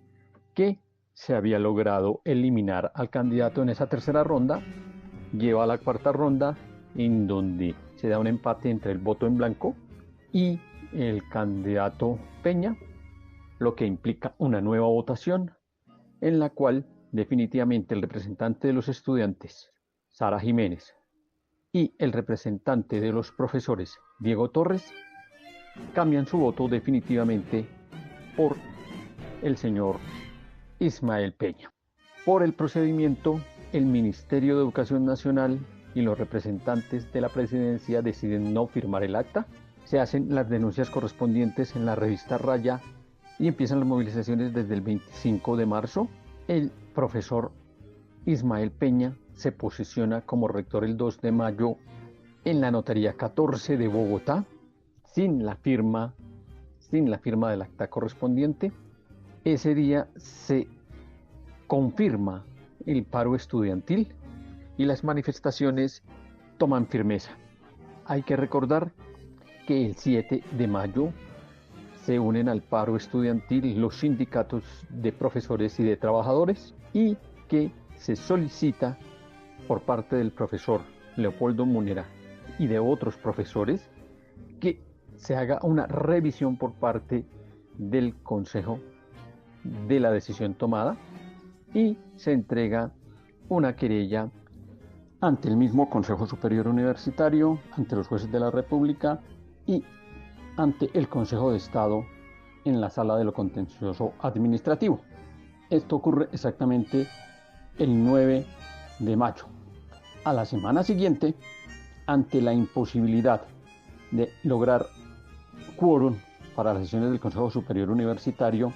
D: que se había logrado eliminar al candidato en esa tercera ronda. Lleva a la cuarta ronda, en donde se da un empate entre el voto en blanco y el candidato Peña, lo que implica una nueva votación en la cual definitivamente el representante de los estudiantes, Sara Jiménez, y el representante de los profesores, Diego Torres, cambian su voto definitivamente por el señor Ismael Peña. Por el procedimiento, el Ministerio de Educación Nacional y los representantes de la presidencia deciden no firmar el acta. Se hacen las denuncias correspondientes en la revista Raya y empiezan las movilizaciones desde el 25 de marzo. El profesor Ismael Peña se posiciona como rector el 2 de mayo en la notaría 14 de Bogotá, sin la firma del acta correspondiente. Ese día se confirma el paro estudiantil y las manifestaciones toman firmeza. Hay que recordar que el 7 de mayo se unen al paro estudiantil los sindicatos de profesores y de trabajadores y que se solicita por parte del profesor Leopoldo Múnera y de otros profesores que se haga una revisión por parte del Consejo de la decisión tomada y se entrega una querella ante el mismo Consejo Superior Universitario, ante los jueces de la República y ante el Consejo de Estado en la Sala de lo Contencioso Administrativo. Esto ocurre exactamente el 9 de mayo. A la semana siguiente, ante la imposibilidad de lograr quórum para las sesiones del Consejo Superior Universitario,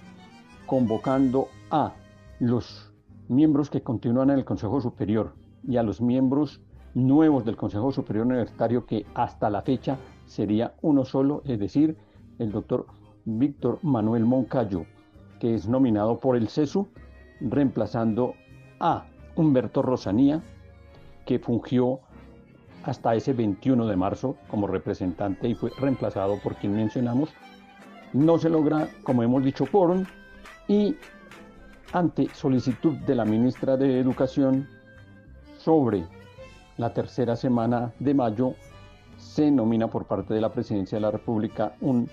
D: convocando a los miembros que continúan en el Consejo Superior y a los miembros nuevos del Consejo Superior Universitario, que hasta la fecha sería uno solo, es decir, el doctor Víctor Manuel Moncayo, que es nominado por el CESU, reemplazando a Humberto Rosanía, que fungió hasta ese 21 de marzo como representante y fue reemplazado por quien mencionamos. No se logra, como hemos dicho, quórum, y ante solicitud de la ministra de Educación sobre la tercera semana de mayo, se nomina por parte de la Presidencia de la República un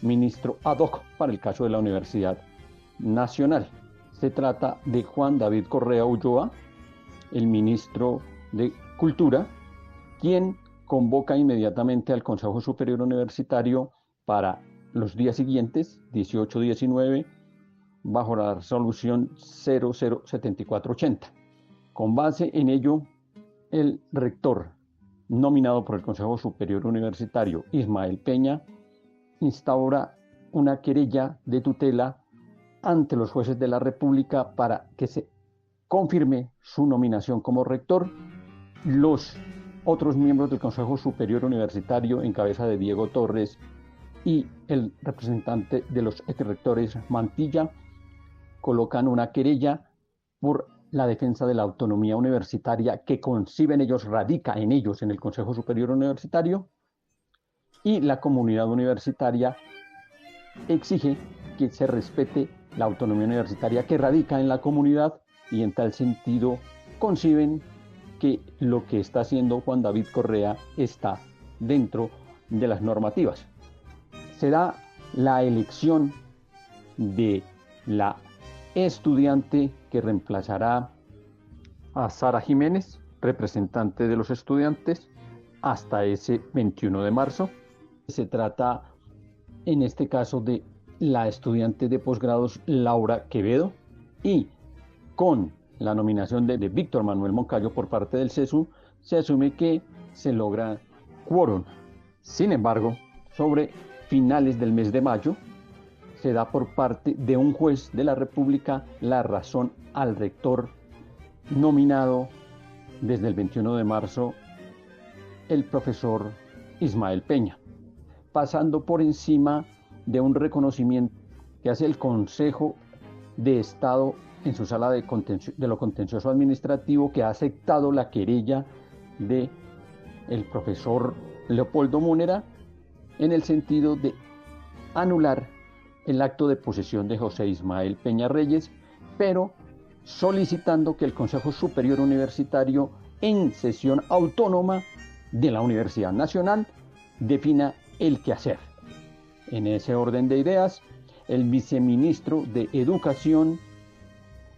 D: ministro ad hoc para el caso de la Universidad Nacional. Se trata de Juan David Correa Ulloa, el ministro de Cultura, quien convoca inmediatamente al Consejo Superior Universitario para los días siguientes, 18-19, bajo la resolución 007480. Con base en ello, el rector nominado por el Consejo Superior Universitario, Ismael Peña, instaura una querella de tutela ante los jueces de la República para que se confirme su nominación como rector. Los otros miembros del Consejo Superior Universitario, en cabeza de Diego Torres, y el representante de los exrectores, Mantilla, colocan una querella por la defensa de la autonomía universitaria que conciben ellos, radica en ellos, en el Consejo Superior Universitario, y la comunidad universitaria exige que se respete la autonomía universitaria que radica en la comunidad, y en tal sentido conciben que lo que está haciendo Juan David Correa está dentro de las normativas. Se da la elección de la estudiante que reemplazará a Sara Jiménez, representante de los estudiantes, hasta ese 21 de marzo. Se trata en este caso de la estudiante de posgrados Laura Quevedo, y con la nominación de Víctor Manuel Moncayo por parte del CESU, se asume que se logra quórum. Sin embargo, sobre finales del mes de mayo, se da por parte de un juez de la República la razón al rector nominado desde el 21 de marzo, el profesor Ismael Peña, pasando por encima de un reconocimiento que hace el Consejo de Estado en su sala de lo contencioso administrativo, que ha aceptado la querella de el profesor Leopoldo Múnera en el sentido de anular el acto de posesión de José Ismael Peña Reyes, pero solicitando que el Consejo Superior Universitario, en sesión autónoma de la Universidad Nacional, defina el quehacer. En ese orden de ideas, el viceministro de Educación,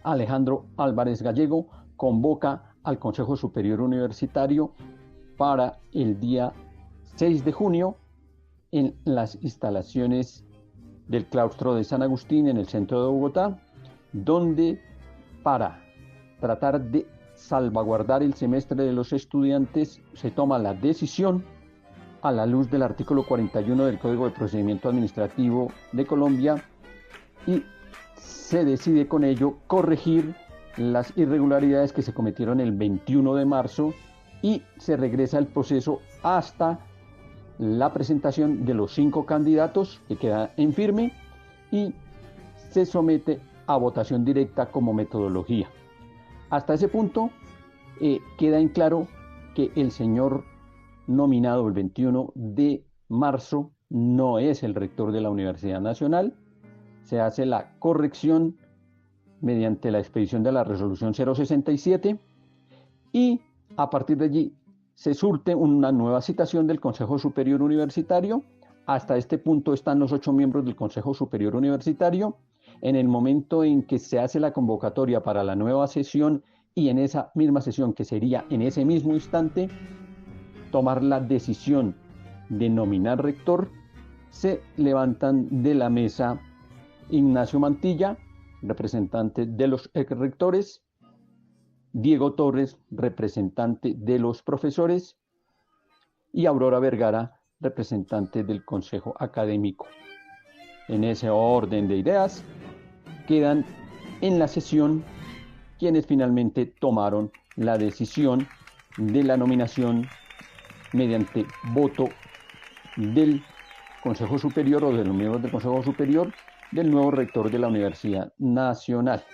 D: Alejandro Álvarez Gallego, convoca al Consejo Superior Universitario para el día 6 de junio en las instalaciones del claustro de San Agustín en el centro de Bogotá, donde para tratar de salvaguardar el semestre de los estudiantes se toma la decisión a la luz del artículo 41 del Código de Procedimiento Administrativo de Colombia y se decide con ello corregir las irregularidades que se cometieron el 21 de marzo y se regresa el proceso hasta la presentación de los 5 candidatos que queda en firme y se somete a votación directa como metodología. Hasta ese punto queda en claro que el señor nominado el 21 de marzo no es el rector de la Universidad Nacional. Se hace la corrección mediante la expedición de la resolución 067 y a partir de allí se surte una nueva citación del Consejo Superior Universitario. Hasta este punto están los 8 miembros del Consejo Superior Universitario. En el momento en que se hace la convocatoria para la nueva sesión y en esa misma sesión, que sería en ese mismo instante, tomar la decisión de nominar rector, se levantan de la mesa Ignacio Mantilla, representante de los exrectores, Diego Torres, representante de los profesores, y Aurora Vergara, representante del Consejo Académico. En ese orden de ideas, quedan en la sesión quienes finalmente tomaron la decisión de la nominación mediante voto del Consejo Superior o de los miembros del Consejo Superior del nuevo rector de la Universidad Nacional.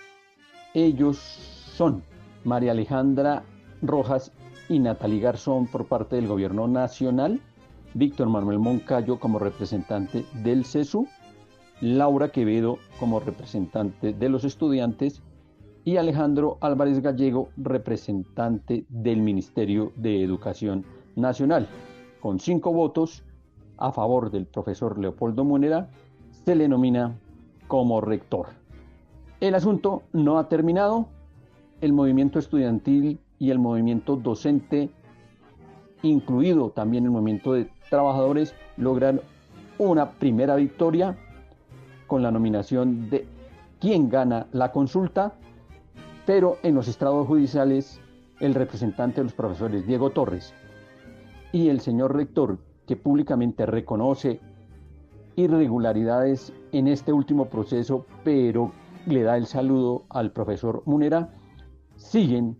D: Ellos son María Alejandra Rojas y Natalí Garzón por parte del Gobierno Nacional, Víctor Manuel Moncayo como representante del CESU, Laura Quevedo como representante de los estudiantes y Alejandro Álvarez Gallego, representante del Ministerio de Educación Nacional. Con 5 votos a favor del profesor Leopoldo Munera, se le nomina como rector. El asunto no ha terminado. El movimiento estudiantil y el movimiento docente, incluido también el movimiento de trabajadores, logran una primera victoria con la nominación de quien gana la consulta, pero en los estrados judiciales el representante de los profesores, Diego Torres, y el señor rector, que públicamente reconoce irregularidades en este último proceso, pero le da el saludo al profesor Munera, siguen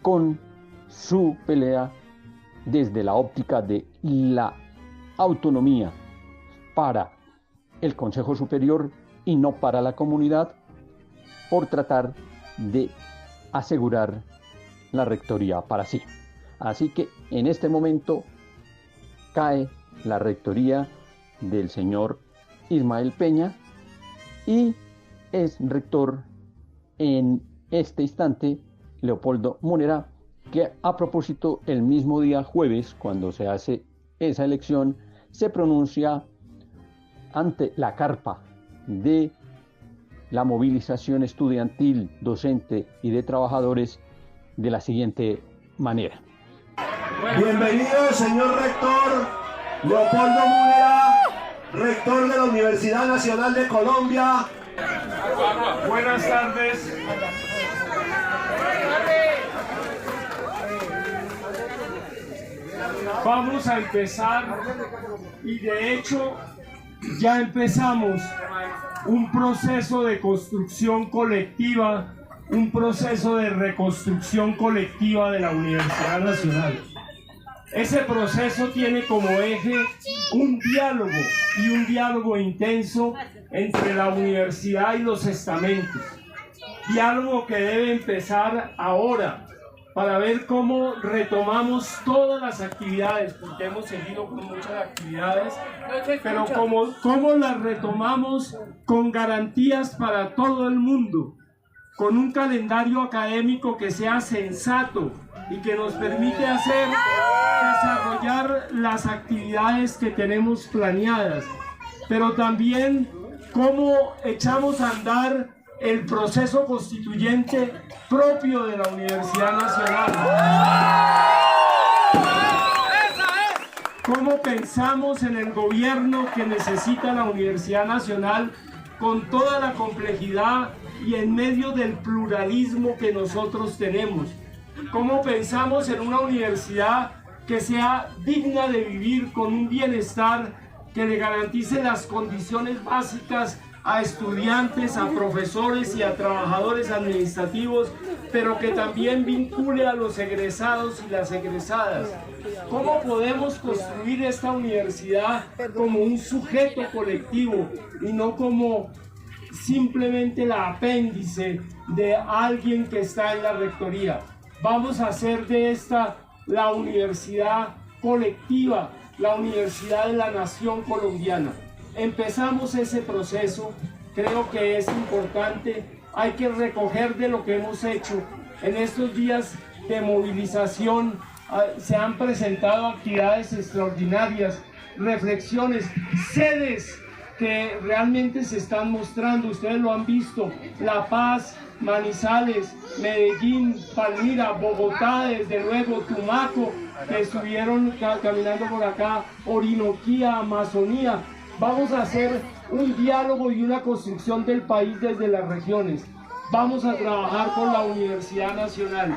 D: con su pelea desde la óptica de la autonomía para el Consejo Superior y no para la comunidad, por tratar de asegurar la rectoría para sí. Así que en este momento cae la rectoría del señor Ismael Peña y es rector en este instante Leopoldo Munera, que a propósito el mismo día jueves, cuando se hace esa elección, se pronuncia ante la carpa de la movilización estudiantil, docente y de trabajadores de la siguiente manera.
Q: Bienvenido, señor rector Leopoldo Munera, rector de la Universidad Nacional de Colombia.
R: Buenas tardes. Vamos a empezar y de hecho ya empezamos un proceso de construcción colectiva, un proceso de reconstrucción colectiva de la Universidad Nacional. Ese proceso tiene como eje un diálogo y un diálogo intenso entre la universidad y los estamentos. Diálogo que debe empezar ahora para ver cómo retomamos todas las actividades, porque hemos seguido con muchas actividades, pero cómo las retomamos con garantías para todo el mundo, con un calendario académico que sea sensato y que nos permite desarrollar las actividades que tenemos planeadas, pero también cómo echamos a andar el proceso constituyente propio de la Universidad Nacional. ¿Cómo pensamos en el gobierno que necesita la Universidad Nacional con toda la complejidad y en medio del pluralismo que nosotros tenemos? ¿Cómo pensamos en una universidad que sea digna de vivir con un bienestar que le garantice las condiciones básicas a estudiantes, a profesores y a trabajadores administrativos, pero que también vincule a los egresados y las egresadas? ¿Cómo podemos construir esta universidad como un sujeto colectivo y no como simplemente la apéndice de alguien que está en la rectoría? Vamos a hacer de esta la universidad colectiva, la universidad de la nación colombiana. Empezamos ese proceso, creo que es importante, hay que recoger de lo que hemos hecho. En estos días de movilización se han presentado actividades extraordinarias, reflexiones, sedes que realmente se están mostrando, ustedes lo han visto, La Paz, Manizales, Medellín, Palmira, Bogotá, desde luego Tumaco, que estuvieron caminando por acá, Orinoquía, Amazonía. Vamos a hacer un diálogo y una construcción del país desde las regiones. Vamos a trabajar con la Universidad Nacional.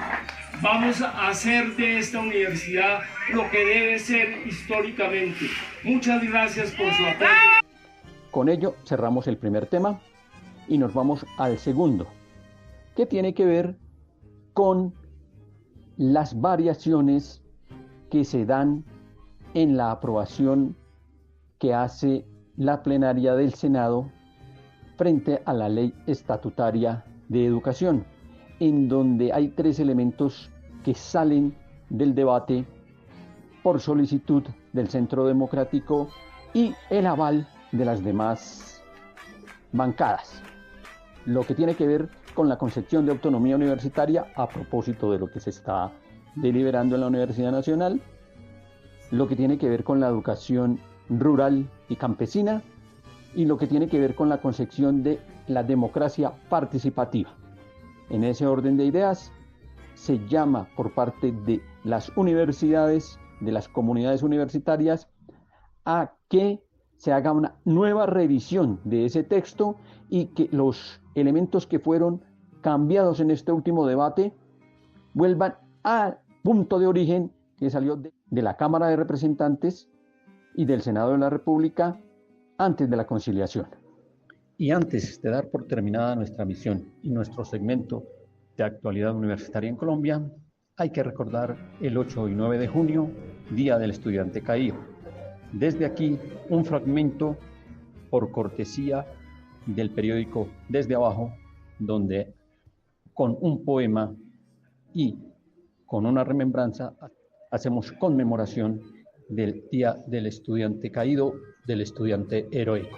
R: Vamos a hacer de esta universidad lo que debe ser históricamente. Muchas gracias por su apoyo.
D: Con ello cerramos el primer tema y nos vamos al segundo, que tiene que ver con las variaciones que se dan en la aprobación que hace la plenaria del Senado frente a la ley estatutaria de educación, en donde hay 3 elementos que salen del debate por solicitud del Centro Democrático y el aval de las demás bancadas. Lo que tiene que ver con la concepción de autonomía universitaria a propósito de lo que se está deliberando en la Universidad Nacional, lo que tiene que ver con la educación rural y campesina y lo que tiene que ver con la concepción de la democracia participativa. En ese orden de ideas se llama por parte de las universidades, de las comunidades universitarias, a que se haga una nueva revisión de ese texto y que los elementos que fueron cambiados en este último debate vuelvan al punto de origen que salió de la Cámara de Representantes y del Senado de la República antes de la conciliación. Y antes de dar por terminada nuestra misión y nuestro segmento de actualidad universitaria en Colombia, hay que recordar el 8 y 9 de junio, Día del Estudiante Caído. Desde aquí, un fragmento por cortesía del periódico Desde Abajo, donde con un poema y con una remembranza hacemos conmemoración del Día del Estudiante Caído, del estudiante heroico.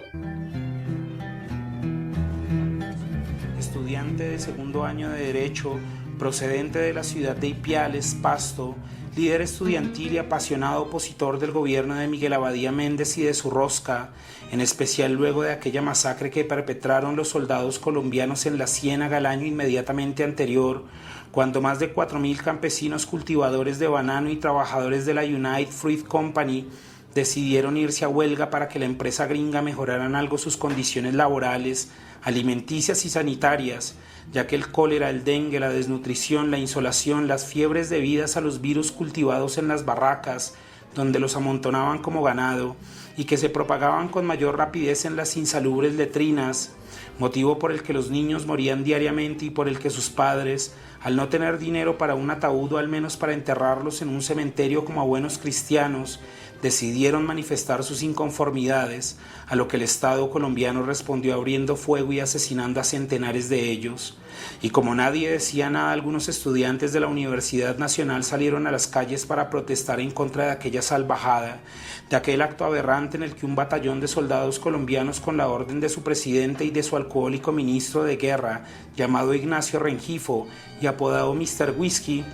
S: Estudiante de segundo año de Derecho, procedente de la ciudad de Ipiales, Pasto, líder estudiantil y apasionado opositor del gobierno de Miguel Abadía Méndez y de su rosca, en especial luego de aquella masacre que perpetraron los soldados colombianos en la Ciénaga el año inmediatamente anterior, cuando más de 4.000 campesinos cultivadores de banano y trabajadores de la United Fruit Company decidieron irse a huelga para que la empresa gringa mejoraran algo sus condiciones laborales, alimenticias y sanitarias, ya que el cólera, el dengue, la desnutrición, la insolación, las fiebres debidas a los virus cultivados en las barracas, donde los amontonaban como ganado, y que se propagaban con mayor rapidez en las insalubres letrinas, motivo por el que los niños morían diariamente y por el que sus padres, al no tener dinero para un ataúd o al menos para enterrarlos en un cementerio como a buenos cristianos, decidieron manifestar sus inconformidades, a lo que el Estado colombiano respondió abriendo fuego y asesinando a centenares de ellos. Y como nadie decía nada, algunos estudiantes de la Universidad Nacional salieron a las calles para protestar en contra de aquella salvajada, de aquel acto aberrante en el que un batallón de soldados colombianos, con la orden de su presidente y de su alcohólico ministro de guerra, llamado Ignacio Rengifo y apodado Mr. Whisky,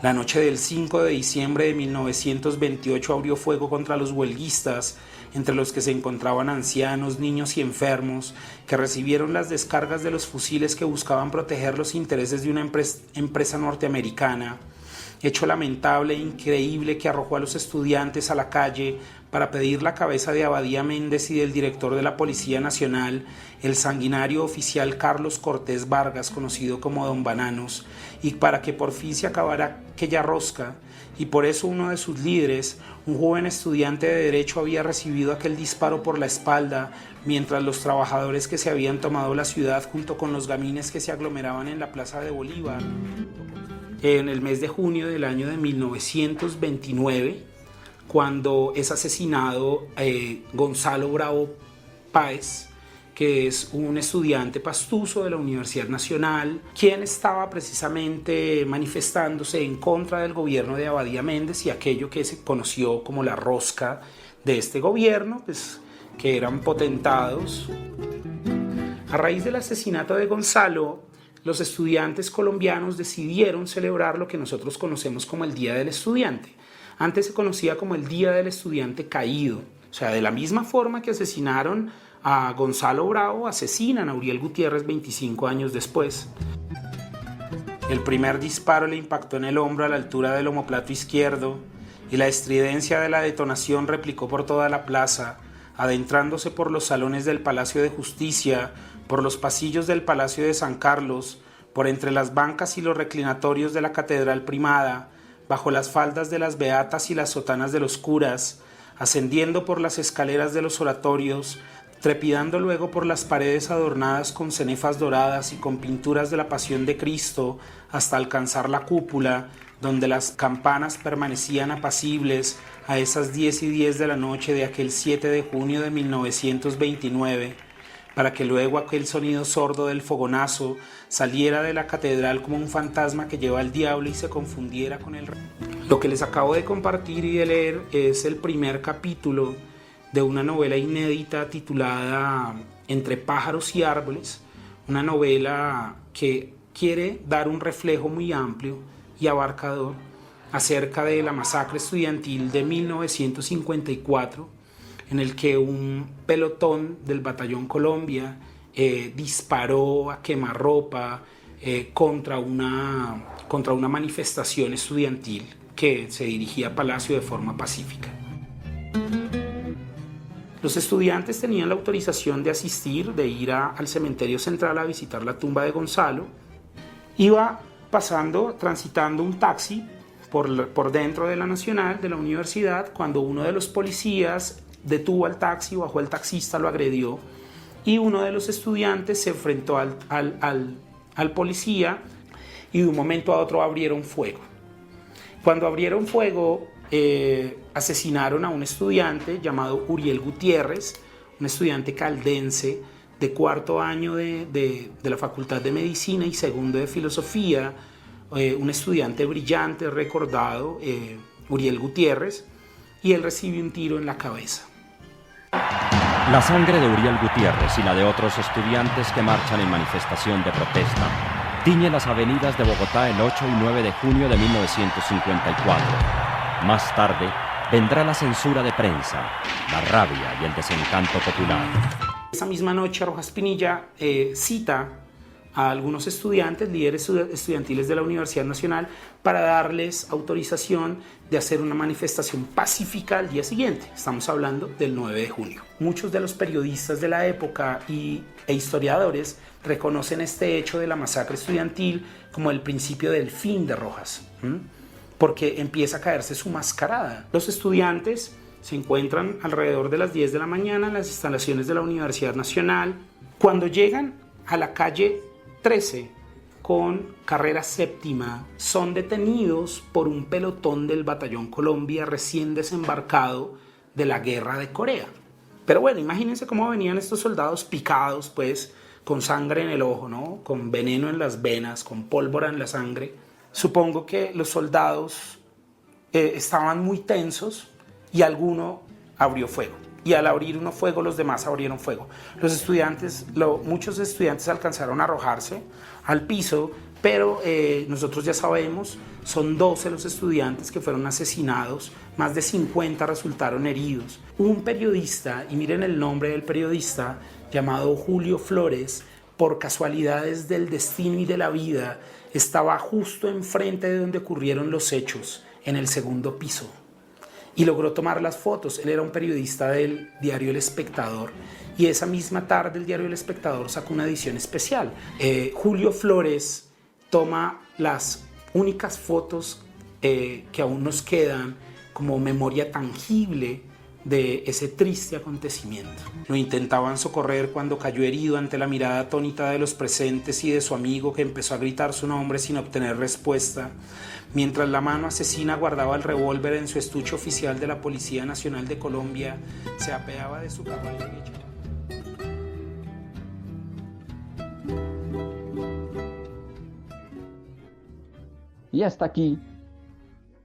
S: la noche del 5 de diciembre de 1928 abrió fuego contra los huelguistas, entre los que se encontraban ancianos, niños y enfermos, que recibieron las descargas de los fusiles que buscaban proteger los intereses de una empresa norteamericana. Hecho lamentable e increíble que arrojó a los estudiantes a la calle para pedir la cabeza de Abadía Méndez y del director de la Policía Nacional, el sanguinario oficial Carlos Cortés Vargas, conocido como Don Bananos, y para que por fin se acabara aquella rosca. Y por eso uno de sus líderes, un joven estudiante de Derecho, había recibido aquel disparo por la espalda, mientras los trabajadores que se habían tomado la ciudad junto con los gamines que se aglomeraban en la Plaza de Bolívar. En el mes de junio del año de 1929, cuando es asesinado Gonzalo Bravo Páez, que es un estudiante pastuso de la Universidad Nacional, quien estaba precisamente manifestándose en contra del gobierno de Abadía Méndez y aquello que se conoció como la rosca de este gobierno, pues, que eran potentados. A raíz del asesinato de Gonzalo, los estudiantes colombianos decidieron celebrar lo que nosotros conocemos como el Día del Estudiante. Antes se conocía como el Día del Estudiante Caído. O sea, de la misma forma que asesinaron a Gonzalo Bravo, asesinan a Uriel Gutiérrez 25 años después. El primer disparo le impactó en el hombro a la altura del omoplato izquierdo y la estridencia de la detonación replicó por toda la plaza, adentrándose por los salones del Palacio de Justicia, por los pasillos del Palacio de San Carlos, por entre las bancas y los reclinatorios de la Catedral Primada, bajo las faldas de las beatas y las sotanas de los curas, ascendiendo por las escaleras de los oratorios, trepidando luego por las paredes adornadas con cenefas doradas y con pinturas de la Pasión de Cristo, hasta alcanzar la cúpula, donde las campanas permanecían apacibles a esas 10:10 de la noche de aquel 7 de junio de 1929, para que luego aquel sonido sordo del fogonazo saliera de la catedral como un fantasma que lleva al diablo y se confundiera con el... Lo que les acabo de compartir y de leer es el primer capítulo de una novela inédita titulada Entre pájaros y árboles, una novela que quiere dar un reflejo muy amplio y abarcador acerca de la masacre estudiantil de 1954, en el que un pelotón del Batallón Colombia disparó a quemarropa contra una manifestación estudiantil que se dirigía a Palacio de forma pacífica. Los estudiantes tenían la autorización de asistir, de ir al cementerio central a visitar la tumba de Gonzalo. Iba transitando un taxi por dentro de la Nacional, de la universidad, cuando uno de los policías detuvo al taxi, bajó el taxista, lo agredió, y uno de los estudiantes se enfrentó al policía y de un momento a otro abrieron fuego. Cuando abrieron fuego, asesinaron a un estudiante llamado Uriel Gutiérrez, un estudiante caldense de cuarto año de la Facultad de Medicina y segundo de Filosofía, un estudiante brillante, recordado, Uriel Gutiérrez, y él recibe un tiro en la cabeza.
T: La sangre de Uriel Gutiérrez y la de otros estudiantes que marchan en manifestación de protesta tiñe las avenidas de Bogotá el 8 y 9 de junio de 1954. Más tarde vendrá la censura de prensa, la rabia y el desencanto popular.
S: Esa misma noche Rojas Pinilla cita a algunos estudiantes, líderes estudiantiles de la Universidad Nacional, para darles autorización de hacer una manifestación pacífica al día siguiente. Estamos hablando del 9 de junio. Muchos de los periodistas de la época e historiadores reconocen este hecho de la masacre estudiantil como el principio del fin de Rojas, porque empieza a caerse su mascarada. Los estudiantes se encuentran alrededor de las 10 de la mañana en las instalaciones de la Universidad Nacional. Cuando llegan a la calle 13 con carrera séptima, son detenidos por un pelotón del Batallón Colombia recién desembarcado de la guerra de Corea. Pero bueno, imagínense cómo venían estos soldados picados, pues, con sangre en el ojo, ¿no? Con veneno en las venas, con pólvora en la sangre. Supongo que los soldados estaban muy tensos y alguno abrió fuego. Y al abrir uno fuego, los demás abrieron fuego. Muchos estudiantes alcanzaron a arrojarse al piso, pero nosotros ya sabemos, son 12 los estudiantes que fueron asesinados, más de 50 resultaron heridos. Un periodista, y miren el nombre del periodista, llamado Julio Flores, por casualidades del destino y de la vida, estaba justo enfrente de donde ocurrieron los hechos, en el segundo piso, y logró tomar las fotos. Él era un periodista del diario El Espectador, y esa misma tarde el diario El Espectador sacó una edición especial. Julio Flores toma las únicas fotos que aún nos quedan como memoria tangible de ese triste acontecimiento. Lo intentaban socorrer cuando cayó herido ante la mirada atónita de los presentes y de su amigo, que empezó a gritar su nombre sin obtener respuesta, mientras la mano asesina guardaba el revólver en su estuche oficial de la Policía Nacional de Colombia, se apeaba de su caballo derecho.
D: Y hasta aquí,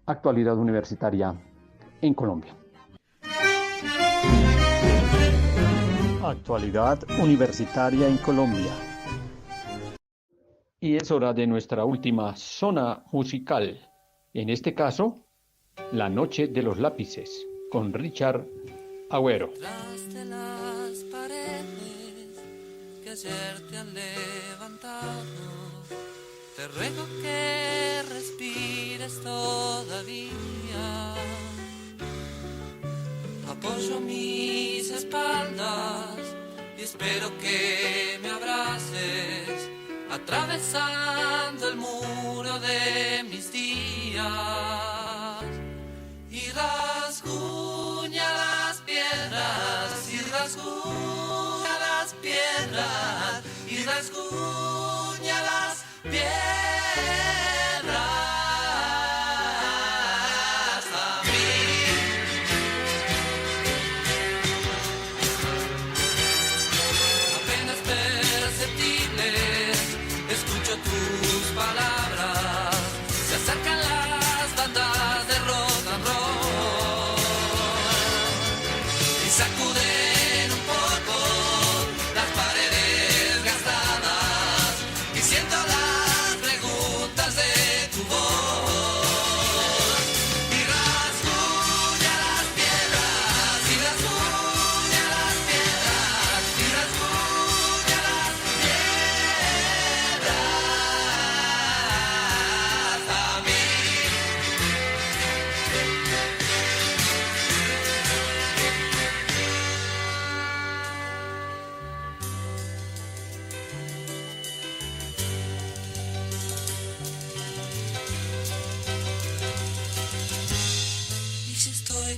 D: actualidad universitaria en Colombia.
G: Actualidad universitaria en Colombia.
D: Y es hora de nuestra última zona musical. En este caso, La Noche de los Lápices, con Richard Agüero.
F: Detrás de las paredes que ayer te han levantado, te ruego que respires todavía. Apoyo mis espaldas y espero que me abraces, atravesando el muro de mis días. Y rasguña las piedras, y rasguña las piedras, y rasguña las piedras.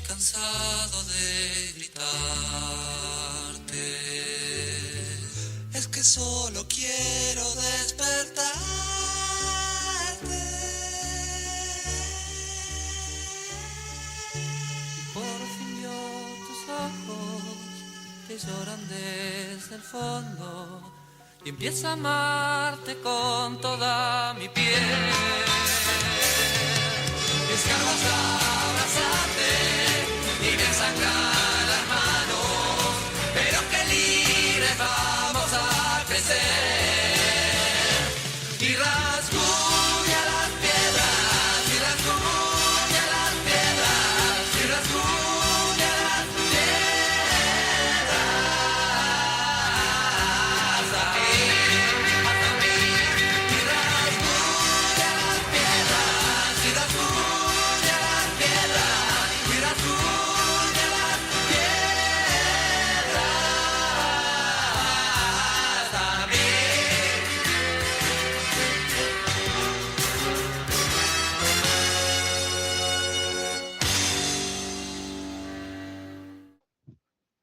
F: Cansado de gritarte, es que solo quiero despertarte. Por fin yo tus ojos que lloran desde el fondo y empiezo a amarte con toda mi piel. Descargo hasta abrazarte y me sangran las manos, pero que libres vamos a crecer. Y rasguña las piedras, y rasguña las piedras, y rasguña las piedras. Hasta mí, y rasguña las piedras, y rasguña las piedras, y rasguña las piedras. Hasta mí.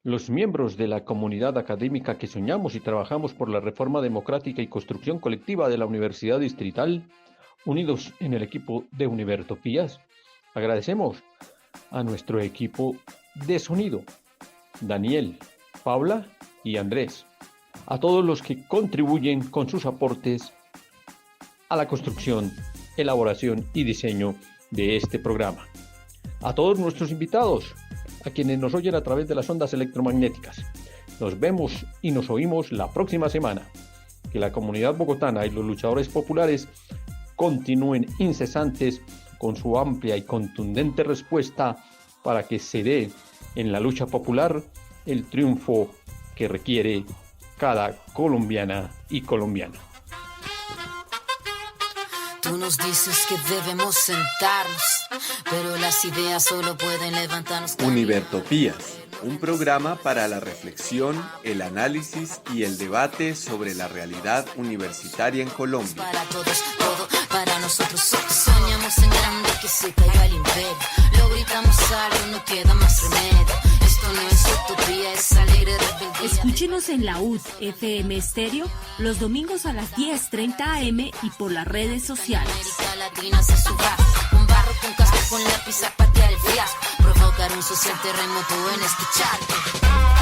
D: Los miembros de la comunidad académica que soñamos y trabajamos por la reforma democrática y construcción colectiva de la Universidad Distrital, unidos en el equipo de Univertopías, agradecemos a nuestro equipo de sonido, Daniel, Paula y Andrés, a todos los que contribuyen con sus aportes a la construcción, elaboración y diseño de este programa, a todos nuestros invitados, a quienes nos oyen a través de las ondas electromagnéticas. Nos vemos y nos oímos la próxima semana. que la comunidad bogotana y los luchadores populares continúen incesantes con su amplia y contundente respuesta para que se dé en la lucha popular el triunfo que requiere cada colombiana y colombiano.
A: Tú nos dices que debemos sentarnos, pero las ideas solo pueden levantarnos.
B: Univertopías, un programa para la reflexión, el análisis y el debate sobre la realidad universitaria en Colombia.
A: Para todos, todo para nosotros. Soñamos en grande, que se caiga el imperio. Lo gritamos alto, no queda más remedio. Esto no es utopía, es alegre rebeldía.
C: Escúchenos en la UD FM Estéreo los domingos a las 10:30 AM y por las redes sociales.
A: América Latina se suba, con barro, con casco, con lápiz a patear el fiasco. Provocar un social terremoto en este charco.